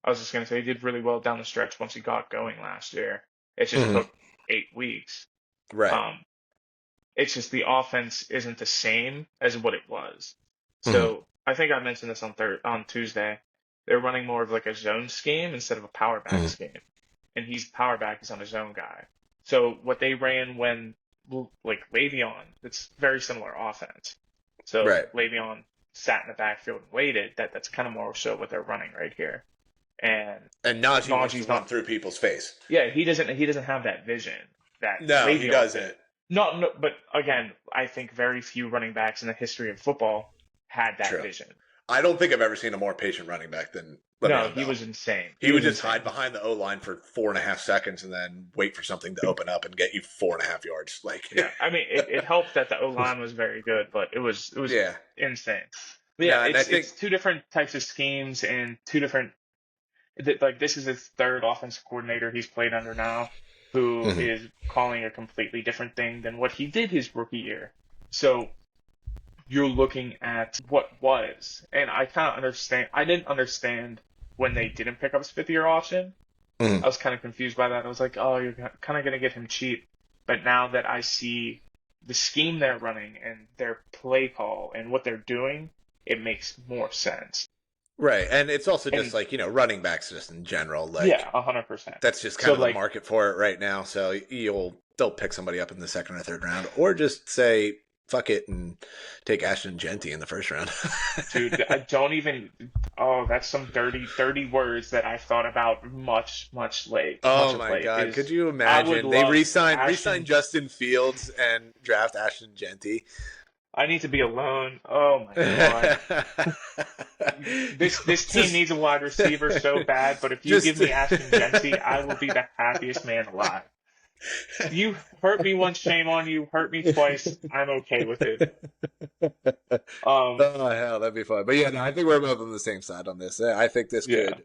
I was just going to say he did really well down the stretch once he got going last year. It just Mhm. took 8 weeks. Right. Um, it's just the offense isn't the same as what it was. Mhm. So I think I mentioned this on Tuesday. They're running more of like a zone scheme instead of a power back Mhm. scheme, and he's power back. He's on a zone guy. So what they ran when like Le'Veon, it's very similar offense. So Right. Le'Veon sat in the backfield and waited. That's kind of more so what they're running right here. And And Najee wants to Najee's run not. through people's face. Yeah, he doesn't have that vision that No, he Le'Veon did. doesn't. No, but again, I think very few running backs in the history of football had that True. vision. I don't think I've ever seen a more patient running back than No, Le'Veon he Bell. was insane. He He would was just hide insane. behind the O line for 4.5 seconds and then wait for something to open up and get you 4.5 yards. Like, Yeah, I mean, it helped that the O line was very good, but it was yeah, insane. But yeah, no, and I think it's two different types of schemes and two different. Like this is his third offensive coordinator he's played under now, who Mhm. is calling a completely different thing than what he did his rookie year. So you're looking at what was, and I kind of understand. I didn't understand when they didn't pick up his fifth-year option. Mhm. I was kind of confused by that. I was like, oh, you're kind of going to get him cheap. But now that I see the scheme they're running and their play call and what they're doing, it makes more sense. Right, and it's also just And like running backs just in general. yeah, Like 100%. that's just kind So of the like, market for it right now. So they'll pick somebody up in the second or third round, or just say fuck it and take Ashton Genty in the first round. dude, I don't even. Oh, that's some dirty words that I've thought about much Oh of my late. God! Could Is you I would imagine they love re-signed Ashton. Justin Fields and draft Ashton Genty? I need to be alone. Oh my God. This team just needs a wide receiver so bad, but if you give just me Ashton Genty, I will be the happiest man alive. You hurt me once, shame on you. Hurt me twice, I'm okay with it. Um, Oh hell, that'd be fun. But yeah, no, I think we're both on the same side on this. I think this yeah. could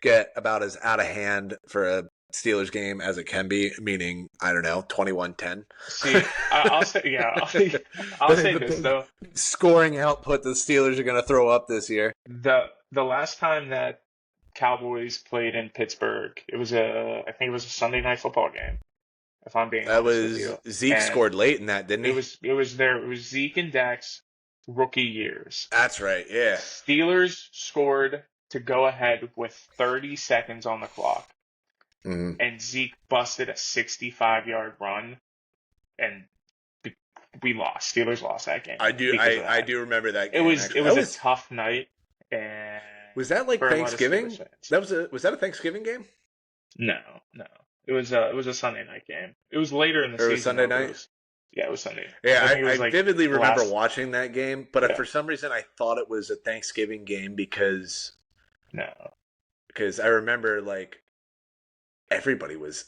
get about as out of hand for a Steelers game as it can be, meaning, I don't know, 21-10. See, I'll say, yeah, I'll say this The though. scoring output the Steelers are going to throw up this year. The last time that Cowboys played in Pittsburgh, I think it was a Sunday night football game, if I'm being That honest with was you. Zeke And scored late in that, didn't he? it was Zeke and Dak's rookie years. That's right, yeah. Steelers scored to go ahead with 30 seconds on the clock, Mhm. and Zeke busted a 65-yard run, and we lost. Steelers lost that game I do because of I that. do remember that It game. was Actually, it was a tough night, and was that like for a lot of Thanksgiving? Steelers fans. Was that a Thanksgiving game No, no. It was a Sunday night game. It was later in the or it was season Sunday though. But night? Yeah, it was Sunday. Yeah, I think it I was like vividly the remember last. watching that game, but Yeah, for some reason I thought it was a Thanksgiving game no. because I remember like everybody was.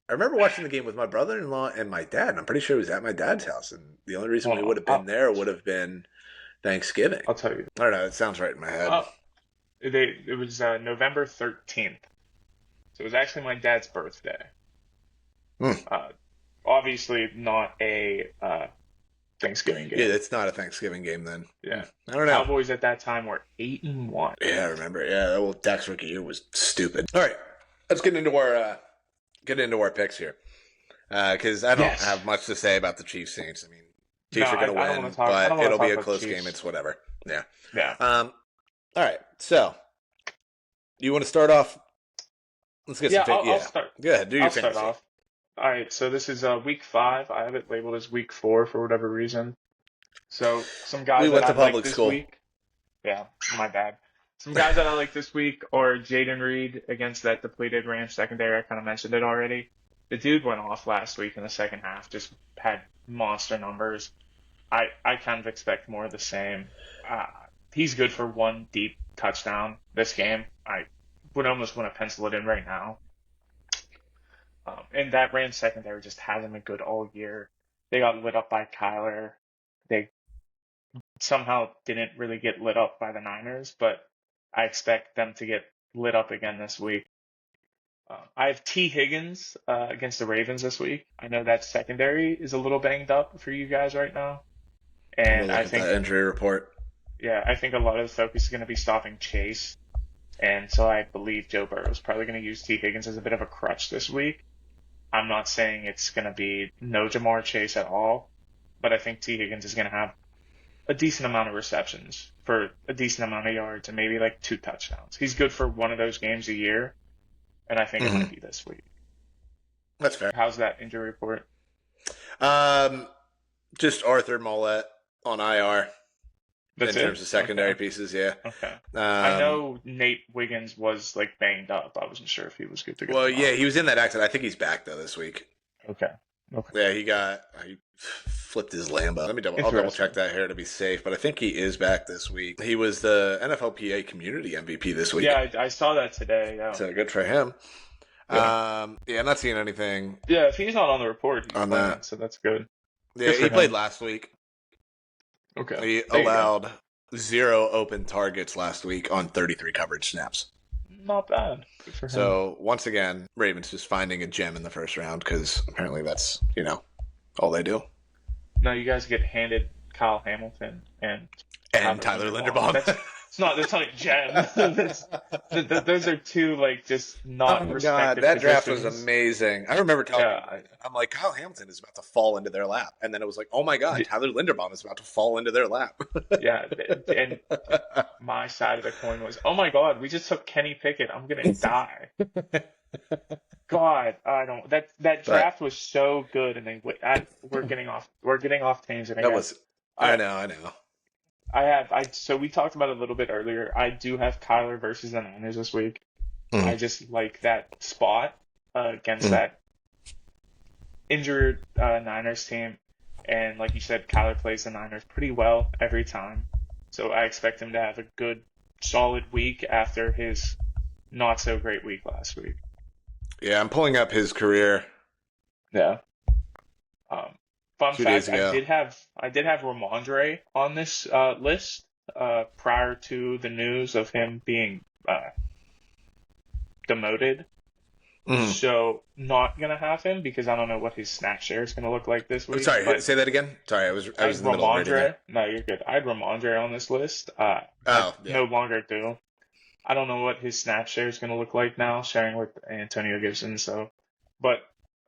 I remember watching the game with my brother-in-law and my dad, and I'm pretty sure it was at my dad's house. And the only reason we Hold would on. have been there would have been Thanksgiving. I'll tell you. I don't know. It sounds right in my head. Oh, it was November 13th. So it was actually my dad's birthday. Hmm. Obviously not a Thanksgiving Yeah, game. it's not a Thanksgiving game then. Yeah. I don't know. Cowboys at that time were 8-1. Yeah, I remember. Yeah, well, Dak's rookie year was stupid. All right, let's get into our picks here because I don't Yes. have much to say about the Chiefs Saints. I mean, No, Chiefs are going I to don't win, want to talk. I but don't want to it'll talk be a about close the game. Chiefs. It's whatever. Yeah. Yeah. All right. So you want to start off? Let's get Yeah, some. I'll start. Go ahead. Do your I'll start fantasy. off. All right, so this is week 5. I have it labeled as week 4 for whatever reason. So some guys We that went I to like public this school. week. Yeah, my bad. Some guys that I like this week are Jaden Reed against that depleted Rams secondary. I kind of mentioned it already. The dude went off last week in the second half, just had monster numbers. I kind of expect more of the same. He's good for one deep touchdown this game. I would almost want to pencil it in right now. And that Rams secondary just hasn't been good all year. they got lit up by Kyler. They somehow didn't really get lit up by the Niners, but I expect them to get lit up again this week. I have T. Higgins against the Ravens this week. I know that secondary is a little banged up for you guys right now, I'm gonna and look I at think that injury report. yeah, I think a lot of the focus is going to be stopping Chase, and so I believe Joe Burrow is probably going to use T. Higgins as a bit of a crutch this week. I'm not saying it's going to be no Jamar Chase at all, but I think T. Higgins is going to have a decent amount of receptions for a decent amount of yards and maybe like 2 touchdowns. He's good for one of those games a year, and I think it might be this week. That's fair. How's that injury report? Just Arthur Mollett on IR. That's in it? terms of secondary Okay. pieces, yeah. Okay. I Um, know Nate Wiggins was like banged up. I wasn't sure if he was good to go. well, or not. yeah, he was in that accident. I think he's back though this week. Okay. Okay. Yeah, he flipped his Lambo. I'll double Interesting. check that here to be safe, but I think he is back this week. He was the NFLPA Community MVP this week. Yeah, I saw that today. Yeah. So good for him. Yeah. Yeah, I'm not seeing anything. Yeah, if he's not on the report, he's On playing, that. so that's good. Yeah, Good for he played him. last week. Okay. He There you go. allowed 0 open targets last week on 33 coverage snaps. Not bad. Good for him. So once again, Ravens just finding a gem in the first round because apparently that's all they do. Now you guys get handed Kyle Hamilton and Tyler Linderbaum. It's not a gem. Those are two like just not Oh my god, respected that draft was positions. amazing. I remember telling Yeah. I'm like, Kyle Hamilton is about to fall into their lap. And then it was like, oh my god, Tyler Linderbaum is about to fall into their lap. Yeah, and my side of the coin was, oh my god, we just took Kenny Pickett. I'm gonna die. God, I don't. That draft was so good, and we're getting off tangent. That was, I know. So we talked about it a little bit earlier. I do have Kyler versus the Niners this week. Mhm. I just like that spot against that injured Niners team. And like you said, Kyler plays the Niners pretty well every time. So I expect him to have a good, solid week after his not so great week last week. Yeah, I'm pulling up his career. Yeah. Fun 2 fact: days ago. I did have Ramondre on this list prior to the news of him being demoted. Mhm. So not gonna have him because I don't know what his snap share is gonna look like this week. Sorry, but say that again. Sorry, I was I in had the middle of reading Ramondre. that. No, you're good. I had Ramondre on this list. I Yeah. no longer do. I don't know what his snap share is gonna look like now, sharing with Antonio Gibson. So, but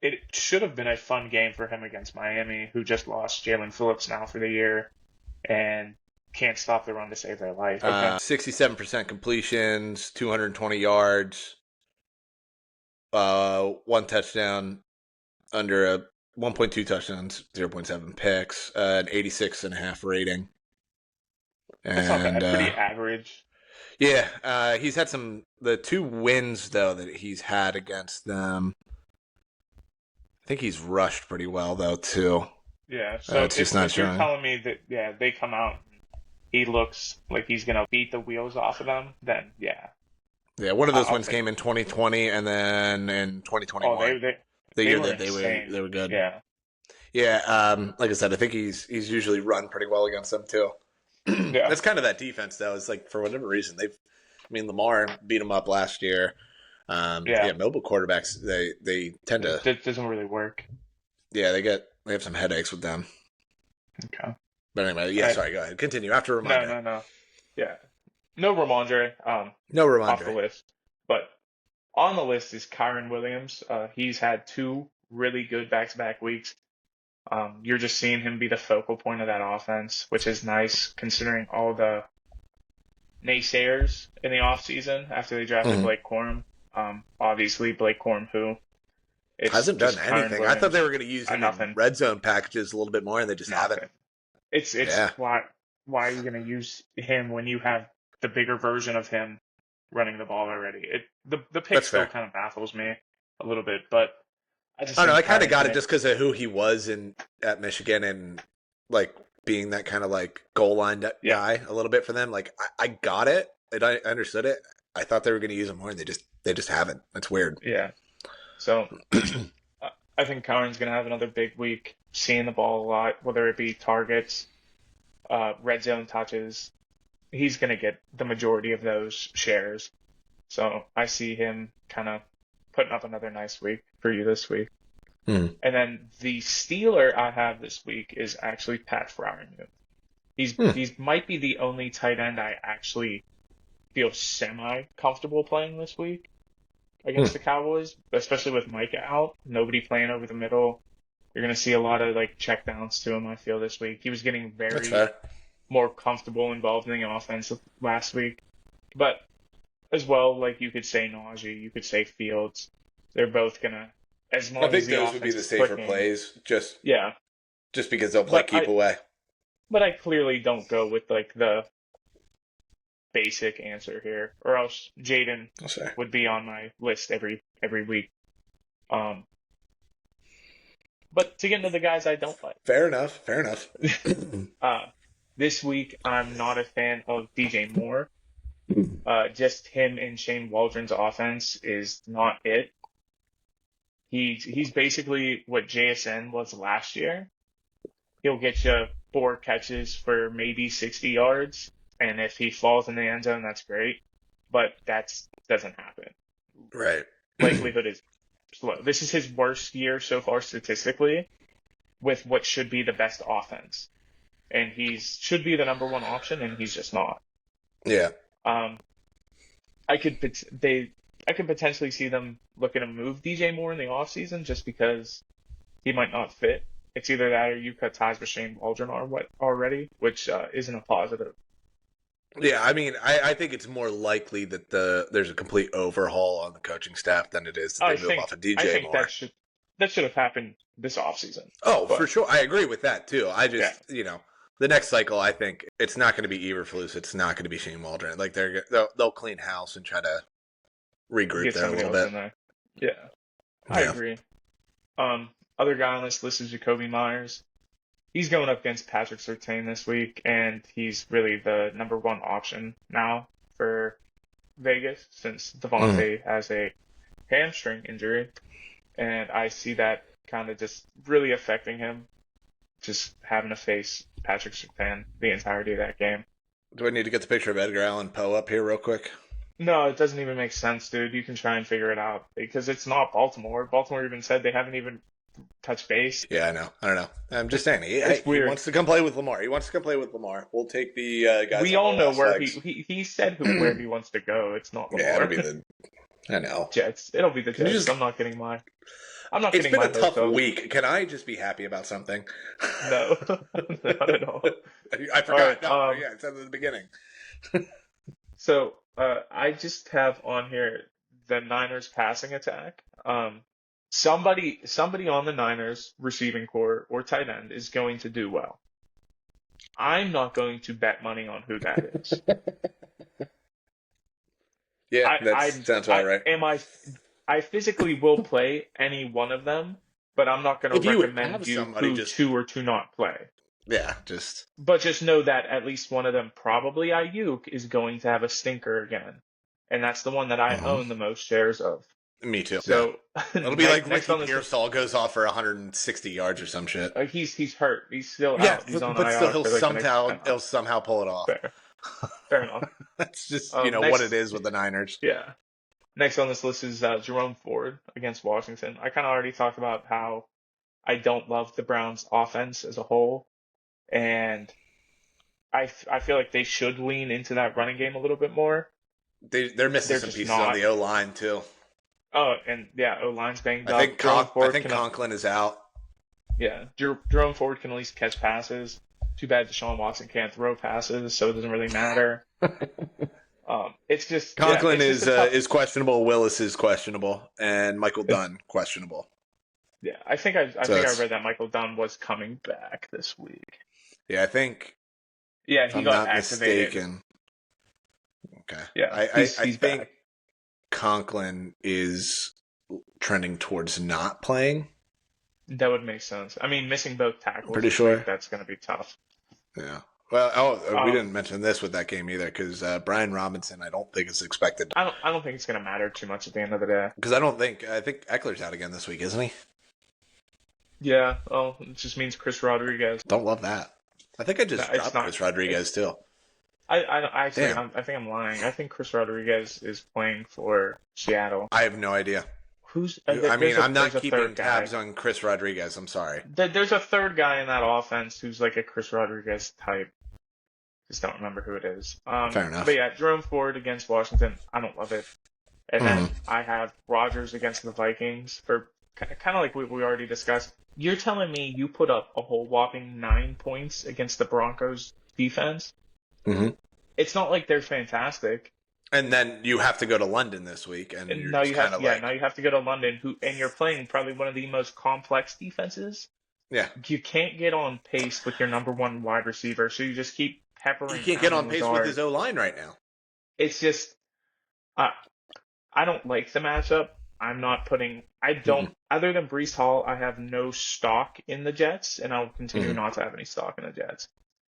it should have been a fun game for him against Miami, who just lost Jalen Phillips now for the year, and can't stop the run to save their life. Okay. 67% completions, 220 yards, 1 touchdown, under a 1.2 touchdowns, 0.7 picks, an 86.5 rating. That's not bad. And Pretty average. yeah, he's had the 2 wins though that he's had against them. I think he's rushed pretty well though too. Yeah. So it's just not if you're showing. telling me that they come out, and he looks like he's gonna beat the wheels off of them, then yeah. Yeah, one of those I'll wins take came in 2020, and then in 2021, Oh, they the year were that insane. they were good. Yeah. Yeah, like I said, I think he's usually run pretty well against them too. Yeah. That's kind of that defense though. It's like for whatever reason Lamar beat them up last year. Yeah. Mobile quarterbacks they tend to It doesn't really work. they have some headaches with them. Okay. But anyway, yeah, sorry, go ahead. Continue after Ramondre. No. Yeah. No Ramondre. No Off the Ramondre. list. But on the list is Kyron Williams. He's had 2 really good back-to-back weeks. You're just seeing him be the focal point of that offense, which is nice considering all the naysayers in the offseason after they drafted Mhm. Blake Corum. Obviously, Blake Corum, who Hasn't done just Kyron anything. I thought Williams. they were going to use him in Nothing. red zone packages a little bit more, and they just haven't. Nothing. It's Yeah. why are you going to use him when you have the bigger version of him running the ball already? The pick That's still fair. kind of baffles me a little bit, but I just I don't know. I think kind of Kyron's got it gonna- just because of who he was at Michigan and like being that kind of like goal line guy a little bit for them. Like I got it and I understood it. I thought they were going to use him more, and they just haven't. That's weird. Yeah. So I think Cohen's going to have another big week, seeing the ball a lot, whether it be targets, red zone touches. He's going to get the majority of those shares. So I see him kind of putting up another nice week for you this week. And then the stealer I have this week is actually Pat Freiermuth. He's might be the only tight end I actually feel semi-comfortable playing this week against the Cowboys, especially with Micah out. Nobody playing over the middle. You're going to see a lot of like checkdowns to him, I feel, this week. He was getting very more comfortable involved in the offense last week. But as well, like you could say Najee, you could say Fields. They're both going to, as long I think as the those would be the safer plays, just because they'll play keep away. But I clearly don't go with like the basic answer here, or else Jaden would be on my list every week. But to get into the guys I don't like. Fair enough. This week, I'm not a fan of DJ Moore. Just him and Shane Waldron's offense is not it. He's basically what JSN was last year. He'll get you 4 catches for maybe 60 yards, and if he falls in the end zone, that's great. But that doesn't happen. Right. Likelihood is slow. This is his worst year so far statistically, with what should be the best offense, and should be the number 1 option, and he's just not. Yeah. I could potentially see them looking to move DJ Moore in the offseason just because he might not fit. It's either that or you cut ties with Shane Waldron already, which isn't a positive. Yeah, I mean, I think it's more likely that there's a complete overhaul on the coaching staff than it is that they move off of DJ I think Moore. that should have happened this offseason. For sure. I agree with that, too. I just, the next cycle, I think it's not going to be Eberflus. It's not going to be Shane Waldron. Like, they'll clean house and try to regroup there a little bit. Yeah, I agree. Other guy on this list is Jacoby Myers. He's going up against Patrick Surtain this week, and he's really the number 1 option now for Vegas since Devontae has a hamstring injury. And I see that kind of just really affecting him, just having to face Patrick Surtain the entirety of that game. Do I need to get the picture of Edgar Allan Poe up here real quick? No, it doesn't even make sense, dude. You can try and figure it out because it's not Baltimore. Baltimore even said they haven't even touched base. Yeah, I know. I don't know. I'm just saying. He wants to come play with Lamar. We'll take the guys. We all know where he said where he wants to go. It's not Lamar. Yeah, it'll be I know. Jets. It'll be the Jets. I'm not getting mine. It's been a tough week. Can I just be happy about something? No, not at all. I forgot. I said it at the beginning. So I just have on here the Niners passing attack. Somebody on the Niners receiving core or tight end is going to do well. I'm not going to bet money on who that is. Yeah, that sounds about right. I physically will play any one of them, but I'm not going to recommend you who to or to not play. Yeah, But just know that at least one of them, probably Ayuk, is going to have a stinker again. And that's the one that I own the most shares of. Me too. So it'll be like Ricky Pearsall goes off for 160 yards or some shit. He's hurt. He's still out. He's on but IR still he'll somehow pull it off. Fair enough. That's just what it is with the Niners. Yeah. Next on this list is Jerome Ford against Washington. I kind of already talked about how I don't love the Browns' offense as a whole, and I feel like they should lean into that running game a little bit more. They're missing some pieces on the O-line too. Oh, and O-line's banged up. I think Conklin is out. Yeah, Jerome Ford can at least catch passes. Too bad Deshaun Watson can't throw passes, so it doesn't really matter. It's just Conklin is questionable. Willis is questionable, and Michael Dunn questionable. Yeah, I think I read that Michael Dunn was coming back this week. Yeah, I think. Yeah, he got not activated. Mistaken. Okay. Yeah, I think Conklin is trending towards not playing. That would make sense. I mean, missing both tackles. Pretty sure that's going to be tough. Yeah. Well, we didn't mention this with that game either because Brian Robinson, I don't think is expected. I don't think it's going to matter too much at the end of the day. Because I think Eckler's out again this week, isn't he? Yeah, well, it just means Chris Rodriguez. Don't love that. I think I No, just it's dropped not. Chris Rodriguez too. I actually, Damn. I think I'm lying. I think Chris Rodriguez is playing for Seattle. I have no idea. Who's I mean, I'm there's not a keeping third guy. tabs on Chris Rodriguez. I'm sorry. There's a third guy in that offense who's like a Chris Rodriguez type. Just don't remember who it is. Fair enough. But yeah, Jerome Ford against Washington. I don't love it. And then Mhm. I have Rodgers against the Vikings for kind of like we already discussed. You're telling me you put up a whole whopping 9 points against the Broncos defense? Mhm. It's not like they're fantastic. And then you have to go to London this week, and And you're now just you have kind of now you have to go to London, and you're playing probably one of the most complex defenses. yeah. You can't get on pace with your number one wide receiver, so you just keep He peppering can't get on Allen pace with Lazard. his O line right now. It's just I I don't like the matchup. I'm not putting. I don't. Other than Brees Hall, I have no stock in the Jets, and I'll continue Mhm. not to have any stock in the Jets.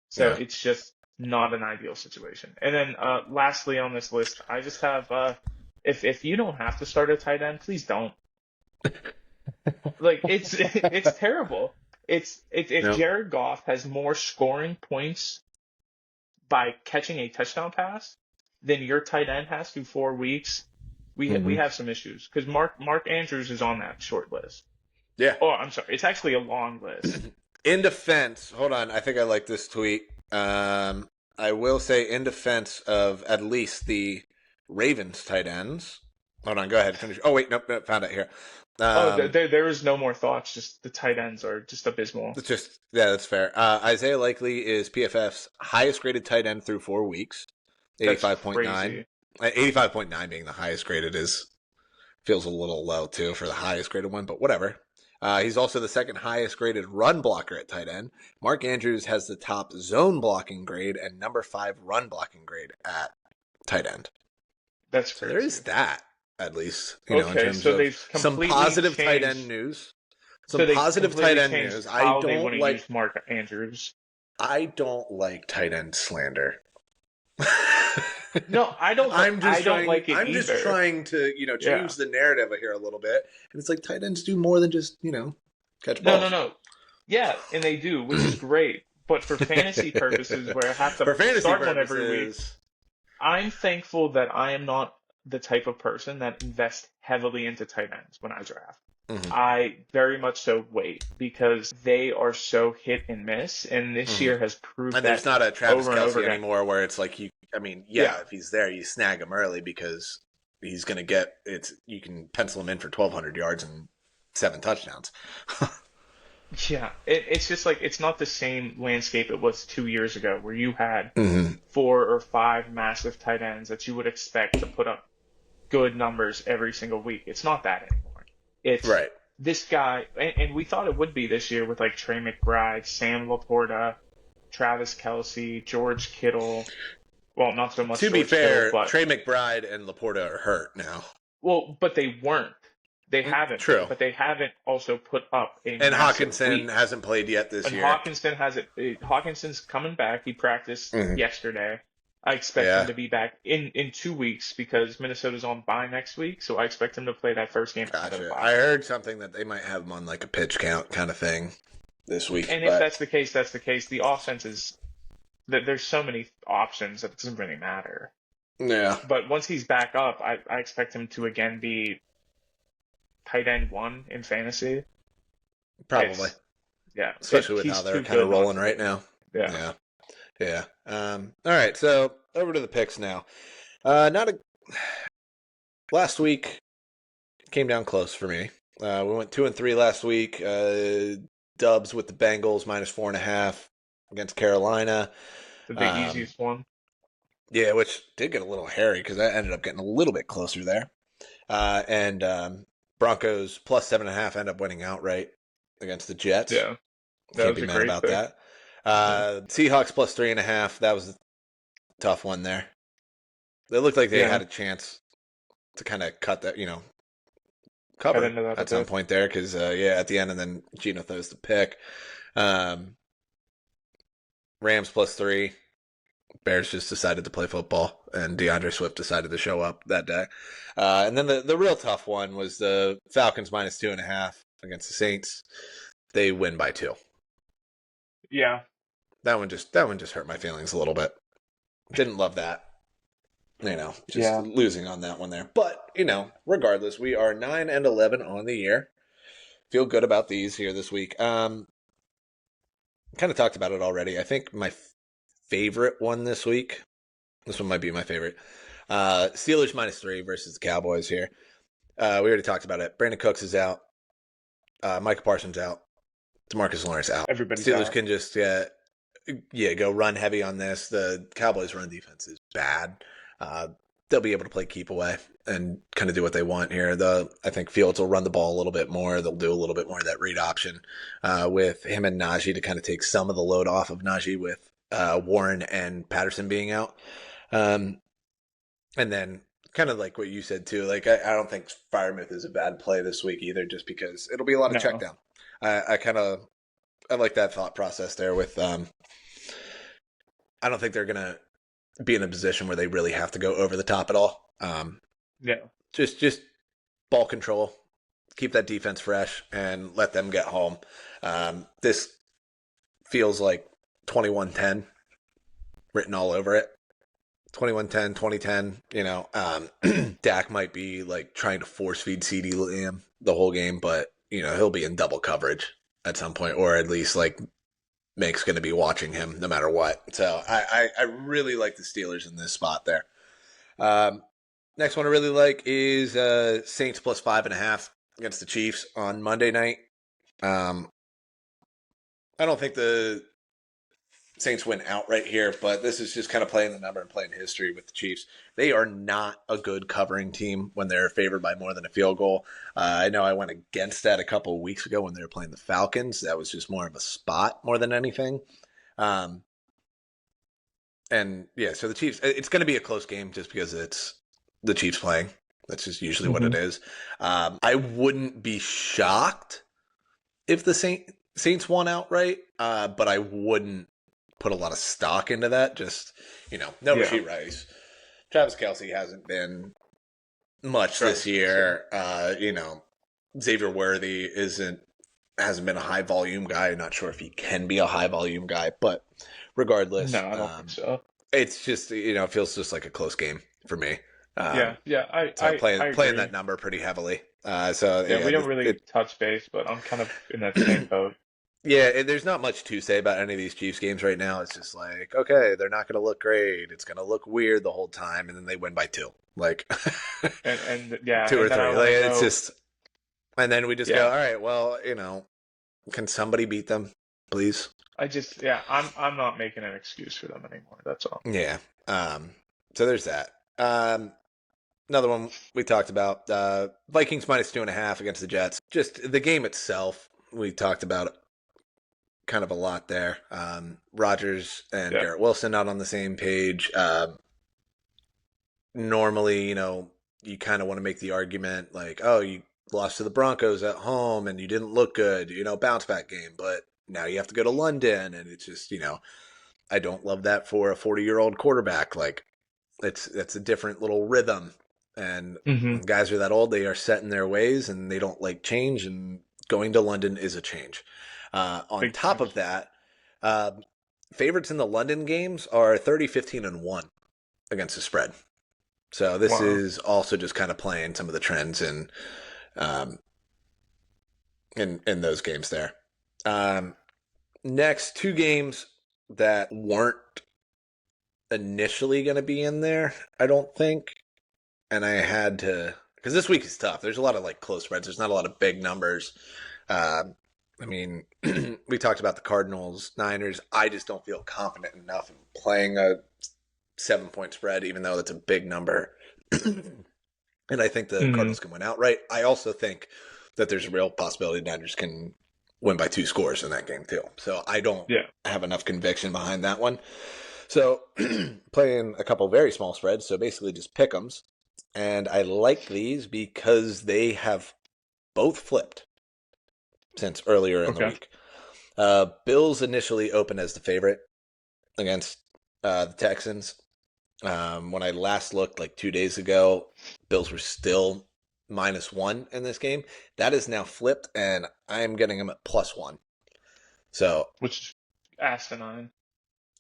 So Yeah. it's just not an ideal situation. And then lastly on this list, I just have if you don't have to start a tight end, please don't. Like it's terrible. It's if No. Jared Goff has more scoring points by catching a touchdown pass than your tight end has through 4 weeks, we Mhm. have some issues because Mark Andrews is on that short list. Yeah. Oh, I'm sorry, it's actually a long list. In defense, hold on. I think I like this tweet. I will say in defense of at least the Ravens tight ends. Hold on, go ahead. Finish. Oh wait, nope, found it here. There is no more thoughts. Just the tight ends are just abysmal. It's just that's fair. Isaiah Likely is PFF's highest graded tight end through 4 weeks, That's 85.9. crazy. 85.9 being the highest graded is feels a little low too for the highest graded one, but whatever. He's also the second highest graded run blocker at tight end. Mark Andrews has the top zone blocking grade and number 5 run blocking grade at tight end. That's So crazy. there is that, at least, in Okay, terms so of they've some completely positive tight changed. end news. So Some they positive completely tight end changed news. how they want to use Mark Andrews. I don't like tight end slander. No, I don't. I don't like it I'm either. just trying to, change the narrative here a little bit. And it's like tight ends do more than just, catch balls. No. Yeah, and they do, which is great. But for fantasy purposes, where I have to For fantasy start purposes, one every week, I'm thankful that I am not the type of person that invests heavily into tight ends when I draft. Mhm. I very much so wait because they are so hit and miss, and this year has proved and that there's not a Travis over and over Kelce again. anymore where it's like if he's there, you snag him early because he's going to get you can pencil him in for 1,200 yards and 7 touchdowns. Yeah, it's just like it's not the same landscape it was 2 years ago where you had Mhm. 4 or 5 massive tight ends that you would expect to put up good numbers every single week. It's not that anymore. It's Right. this guy, and we thought it would be this year with like Trey McBride, Sam Laporta, Travis Kelce, George Kittle. Well, not so much. To be George fair, Kittle, but, Trey McBride and Laporta are hurt now. well, but they weren't. They haven't. True. But they haven't also put up a And massive Hawkinson week. hasn't played yet this And year. Hawkinson has it. Hawkinson's coming back. He practiced Mhm. yesterday. I expect Yeah. him to be back in 2 weeks because Minnesota's on bye next week. So I expect him to play that first game. Out of Gotcha. bye. I heard something that they might have him on like a pitch count kind of thing this week. And if that's the case, that's the case. The offense is that there's so many options that it doesn't really matter. yeah. But once he's back up, I expect him to again be tight end 1 in fantasy. Probably. Yeah, Especially with he's how they're too kind of good not rolling to. right now. Yeah. Yeah. All right. So over to the picks now. Last week came down close for me. We went 2-3 last week. Dubs with the Bengals -4.5 against Carolina. The easiest one. Yeah, which did get a little hairy because that ended up getting a little bit closer there. And Broncos +7.5 end up winning outright against the Jets. Yeah, that Can't was be a mad great about pick. that. Seahawks +3.5. That was a tough one there. It looked like they Yeah. had a chance to kind of cut that, Cut cover into that a at some bit. point there because, at the end, and then Geno throws the pick. Rams +3. Bears just decided to play football, and DeAndre Swift decided to show up that day. And then the real tough one was the Falcons -2.5 against the Saints. they win by 2. Yeah. That one just hurt my feelings a little bit. Didn't love that. Just Yeah. losing on that one there. But, regardless, we are 9-11 on the year. Feel good about these here this week. Kind of talked about it already. I think my favorite one this week, this one might be my favorite. Steelers -3 versus the Cowboys here. We already talked about it. Brandon Cooks is out. Micah Parsons out. DeMarcus Lawrence out. Everybody's Steelers out. can just go run heavy on this. The Cowboys' run defense is bad. They'll be able to play keep away and kind of do what they want here. I think Fields will run the ball a little bit more. They'll do a little bit more of that read option with him and Najee to kind of take some of the load off of Najee with Warren and Patterson being out. And then kind of like what you said too, like I don't think Freiermuth is a bad play this week either, just because it'll be a lot of check No. down. I like that thought process there with I don't think they're gonna be in a position where they really have to go over the top at all. Yeah. Just ball control, keep that defense fresh, and let them get home. This feels like 21-10 written all over it. 21-10, 2010. Dak might be like trying to force feed CeeDee Lamb the whole game, but he'll be in double coverage at some point, or at least like Make's going to be watching him no matter what. So I really like the Steelers in this spot there. Next one I really like is Saints +5.5 against the Chiefs on Monday night. I don't think the Saints win outright here, but this is just kind of playing the number and playing history with the Chiefs. They are not a good covering team when they're favored by more than a field goal. I know I went against that a couple of weeks ago when they were playing the Falcons. That was just more of a spot more than anything. So the Chiefs, it's going to be a close game just because it's the Chiefs playing. That's just usually what it is. I wouldn't be shocked if the Saints won outright, but I wouldn't put a lot of stock into that. Just, no Rashee Rice. Travis Kelce hasn't been much this year. Xavier Worthy hasn't been a high volume guy. Not sure if he can be a high volume guy, but regardless, No, I don't think so. It's just it feels just like a close game for me. I playing that number pretty heavily. We don't really touch base, but I'm kind of in that same boat. Yeah, there's not much to say about any of these Chiefs games right now. It's just like, okay, they're not going to look great. It's going to look weird the whole time, and then they win by 2, like, and 2 or 3. Like, it's just, and then we just go, all right, well, can somebody beat them, please? I'm not making an excuse for them anymore. That's all. Yeah. So there's that. Another one we talked about, Vikings -2.5 against the Jets. Just the game itself, we talked about it kind of a lot there. Rodgers and Garrett Wilson not on the same page. Normally, you kind of want to make the argument like, oh, you lost to the Broncos at home and you didn't look good, bounce back game. But now you have to go to London, and it's just, I don't love that for a 40-year-old quarterback. Like, it's a different little rhythm. And when guys are that old, they are set in their ways and they don't like change, and going to London is a change. On top of that, favorites in the London games are 30, 15, and 1 against the spread. So this is also just kind of playing some of the trends in those games there. Next, 2 games that weren't initially going to be in there, I don't think. And I had to, because this week is tough. There's a lot of like close spreads. There's not a lot of big numbers. We talked about the Cardinals, Niners. I just don't feel confident enough in playing a 7-point spread, even though that's a big number. And I think the Cardinals can win outright. I also think that there's a real possibility Niners can win by 2 scores in that game too. So I don't have enough conviction behind that one. So playing a couple very small spreads, so basically just pick'ems. And I like these because they have both flipped since earlier in the week. Bills initially opened as the favorite against the Texans. When I last looked like 2 days ago, Bills were still -1 in this game. That is now flipped, and I am getting them at +1. So which is asinine.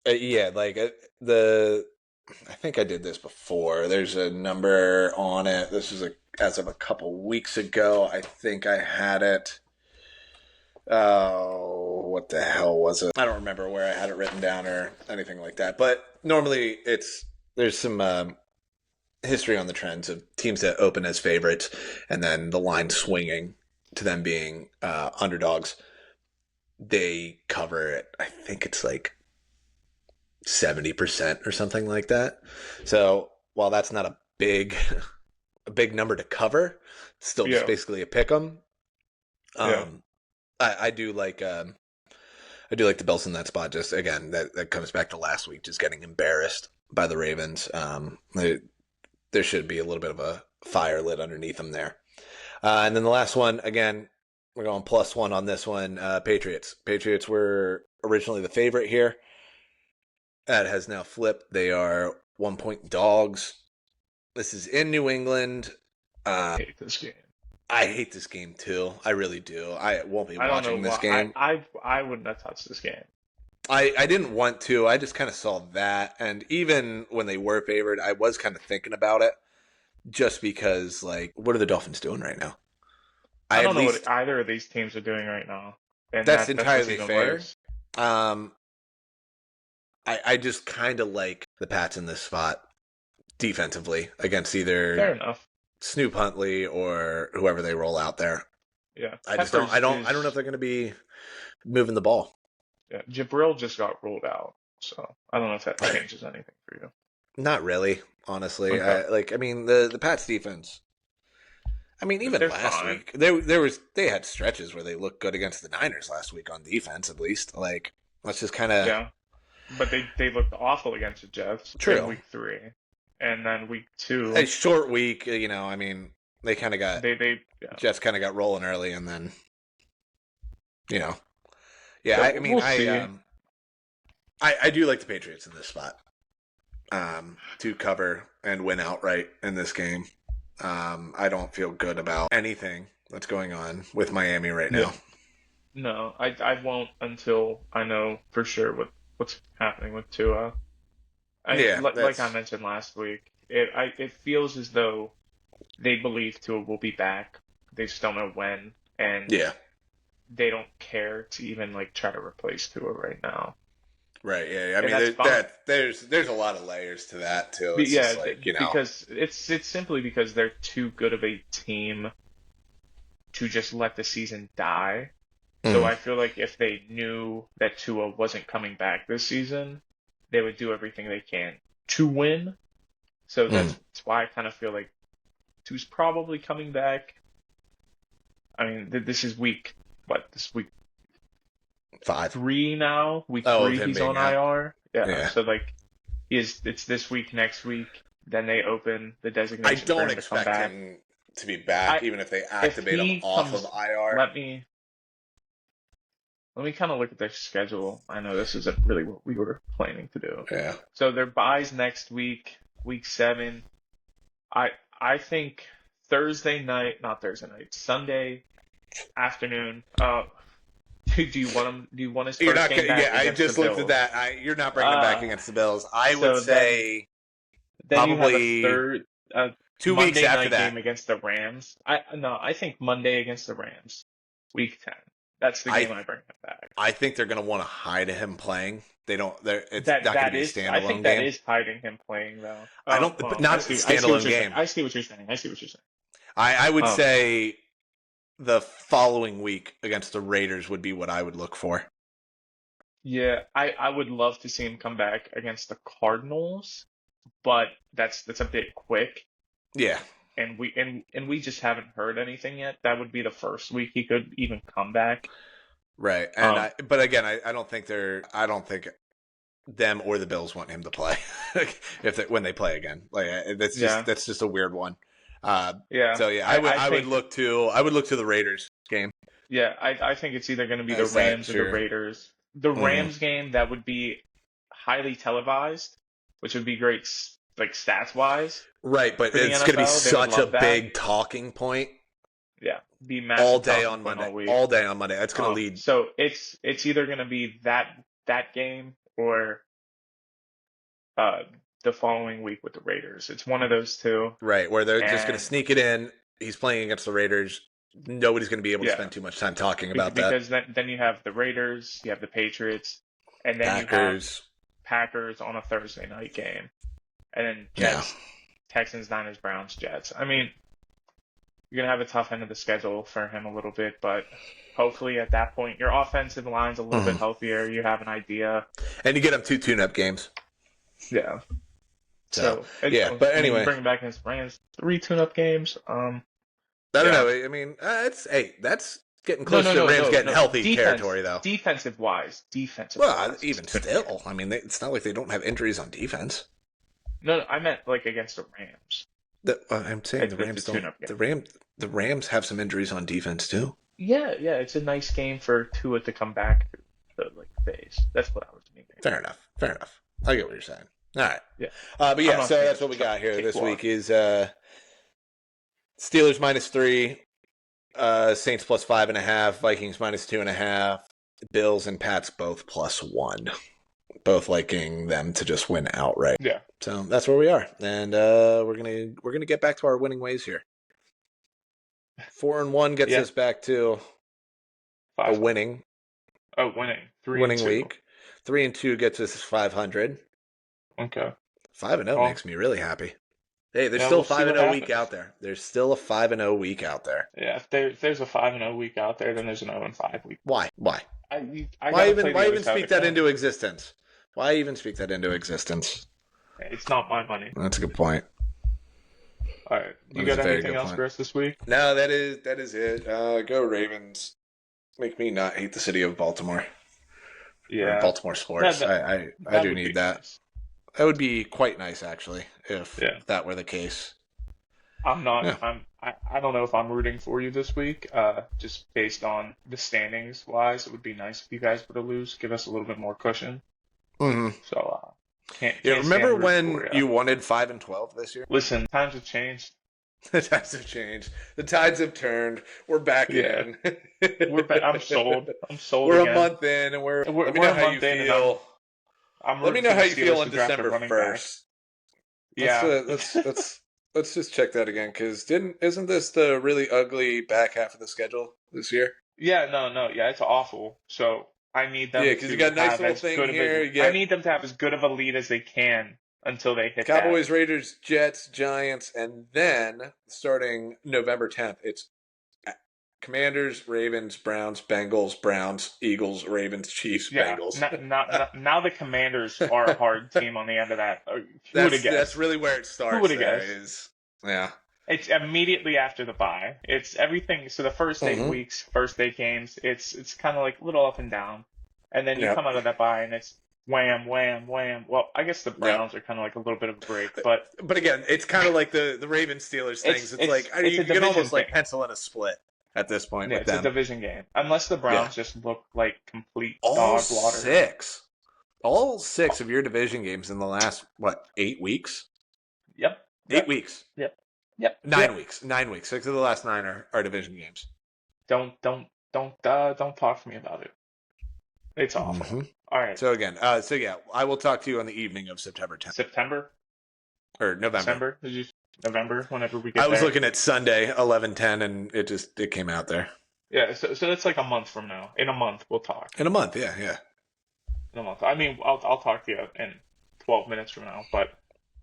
yeah, like the I think I did this before. There's a number on it. This is as of a couple weeks ago. I think I had it. Oh, what the hell was it? I don't remember where I had it written down or anything like that. But normally there's some history on the trends of teams that open as favorites and then the line swinging to them being underdogs. They cover it. I think it's like 70% or something like that. So while that's not a big a big number to cover, it's still just Yeah, basically a pick 'em. yeah. Um, I do like the Bills in that spot. Just again, that comes back to last week, just getting embarrassed by the Ravens. There should be a little bit of a fire lit underneath them there. And then the last one, again, we're going +1 on this one. Patriots. Patriots were originally the favorite here. That has now flipped. They are 1-point dogs. This is in New England. I hate this game. I hate this game too. I really do. I won't be I don't know watching this why. game. I wouldn't have touched this game. I didn't want to. I just kind of saw that. And even when they were favored, I was kind of thinking about it just because, like, what are the Dolphins doing right now? I I at don't know least, what either of these teams are doing right now, and that's that's what's entirely even fair. worse. Um, I just kind of like the Pats in this spot defensively against Fair either enough. Snoop Huntley or whoever they roll out there. Yeah, I just don't. Peppers I don't. I don't know if is they're going to be moving the ball. yeah. Jabril just got ruled out, so I don't know if that changes anything for you. Not really, honestly. Okay, I mean, the Pats defense. I mean, even they're last fine. week, they had stretches where they looked good against the Niners last week on defense, at least. Like, let's just kind of Yeah, but they looked awful against the Jets in true. week 3, and then week 2 A short week, I mean, they kind of got they yeah. Jets kind of got rolling early, and then you know, yeah. So I mean, we'll see. I do like the Patriots in this spot to cover and win outright in this game. I don't feel good about anything that's going on with Miami right Yeah. now. No, I won't until I know for sure what's happening with Tua. Yeah, Like I that's mentioned last week, it feels as though they believe Tua will be back. They just don't know when, and yeah, they don't care to even like try to replace Tua right now. right. Yeah, I And mean, that's fine. there's a lot of layers to that too. But It's yeah, just like because it's simply because they're too good of a team to just let the season die. So mm, I feel like if they knew that Tua wasn't coming back this season, they would do everything they can to win. So mm, that's why I kind of feel like Tua's probably coming back. I mean, this is week what? This week 5. 3 now. Week Oh, of 3, him he's being on out. IR. Yeah. Yeah. So like, it's this week, next week. Then they open the I designation for don't him to come expect back. him to be back, I even if they if activate him he off of comes, IR. let me kind of look at their schedule. I know this isn't really what we were planning to do. Yeah. So their buys next week, week 7. I I think not Thursday night, Sunday afternoon. Do you want him? Do you want his You're first not game gonna. back Yeah, I against the just looked at Bills? that. You're not bringing him back against the Bills. I would So say then you have a probably a 2 weeks Monday after night that. game against the Rams. I think Monday against the Rams, week 10. That's the I game I bring him back. I think they're gonna want to hide him playing. They don't. It's That not gonna that be a is I think standalone that game. is hiding him playing though. I don't. But Well, not a I see what standalone you're saying. game. I see what you're saying. I see what you're saying. I would Um, say the following week against the Raiders would be what I would look for. yeah, I would love to see him come back against the Cardinals, but that's a bit quick, Yeah. and we just haven't heard anything yet. That would be the first week he could even come back. Right. Um, But again, I don't think I don't think them or the Bills want him to play when they play again. Like yeah, that's just a weird one. Uh, yeah. so yeah, I I would think look to the Raiders game yeah, I think it's either going to be the as that Rams or the sure. Raiders. The Hmm. Rams game that would be highly televised, which would be great, like stats wise. Right, but for the it's going to be NFL. They would such a love that. big talking point Yeah, be massive all day talking on point Monday. all week. All day on Monday. That's going to lead. So it's either going to be that game or the following week with the Raiders. It's one of those two. Right, where they're just going to And sneak it in. He's playing against the Raiders. Nobody's going to be able to yeah, spend too much time talking about that. because then you have the Raiders, you have the Patriots, and then you have Packers. Packers on a Thursday night game, and then Yeah. Jets, Texans, Niners, Browns, Jets. I mean, you're gonna have a tough end of the schedule for him a little bit, but hopefully at that point your offensive line's a little bit healthier. You have an idea. And you get them 2 tune-up games. Yeah. So, yeah, but anyway. Bringing back his Rams 3 tune-up games. I don't know. I mean, that's getting close to the Rams getting healthy territory, though. Defensive wise. Well, even still, I mean, it's not like they don't have injuries on defense. No, I meant like against the Rams. I'm saying the Rams don't. The Rams have some injuries on defense too. Yeah, it's a nice game for Tua to come back to the phase. That's what I was meaning. Fair enough. I get what you're saying. All right. Yeah. But yeah, so that's what we got here this week is Steelers -3, Saints +5.5, Vikings -2.5, Bills and Pats both +1. Both liking them to just win outright. Yeah. So that's where we are, and we're gonna get back to our winning ways here. 4-1 gets us back to a winning. Oh, winning. 3-2. Winning week. 3-2 gets us 500. Okay. 5-0 makes me really happy. Hey, there's still a 5-0 week out there. There's still a 5-0 week out there. Yeah, if there's a 5-0 week out there, then there's an 0-5 week. Why? Why even speak that into existence? Why even speak that into existence? It's not my money. That's a good point. All right. You got anything else for us this week? No, that is it. Go Ravens. Make me not hate the city of Baltimore. Yeah. Or Baltimore sports. I do need that. Nice. That would be quite nice, actually, if that were the case. I'm not. Yeah. I don't know if I'm rooting for you this week. Just based on the standings wise, it would be nice if you guys were to lose. Give us a little bit more cushion. Mm-hmm. So can't remember when you wanted 5-12 this year? Listen, times have changed. The times have changed. The tides have turned. We're back in. I'm sold. We're again. a month in, and let me know how you feel. Let me know how you feel on December 1st. Yeah. Let's just check that again, because isn't this the really ugly back half of the schedule this year? Yeah, no, it's awful. So I need them. Yeah, because you got a nice little thing here. I need them to have as good of a lead as they can until they hit Cowboys, Raiders, Jets, Giants, and then starting November 10th, it's Commanders, Ravens, Browns, Bengals, Browns, Eagles, Ravens, Chiefs, Bengals. Now the Commanders are a hard team on the end of that. That's really where it starts. Who would have guessed? Yeah. It's immediately after the bye. It's everything. So the first 8 weeks, first 8 games, it's kind of like a little up and down. And then you come out of that bye and it's wham, wham, wham. Well, I guess the Browns are kind of like a little bit of a break. But again, it's kind of like the Ravens Steelers things. It's like you can almost like pencil in a split at this point with them. It's a division game. Unless the Browns just look like complete dog water. All six of your division games in the last, 8 weeks? Yep. 8 weeks. Yep. 9 weeks. 9 weeks. 6 of the last 9 are division games. Don't talk to me about it. It's awful. Mm-hmm. All right. So again, I will talk to you on the evening of September 10th. September? Or November. December? November, whenever we get there. I was looking at Sunday, 11/10, and it came out there. Yeah, so that's like a month from now. In a month, we'll talk. In a month, yeah. In a month. I mean, I'll talk to you in 12 minutes from now, but...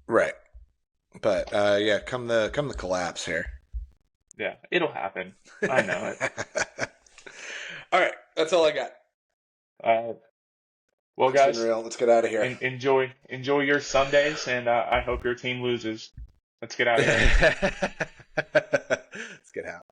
Right. But, come the collapse here. Yeah, it'll happen. I know it. All right, that's all I got. Well, guys, let's get out of here. Enjoy your Sundays, and I hope your team loses. Let's get out of here. Let's get out.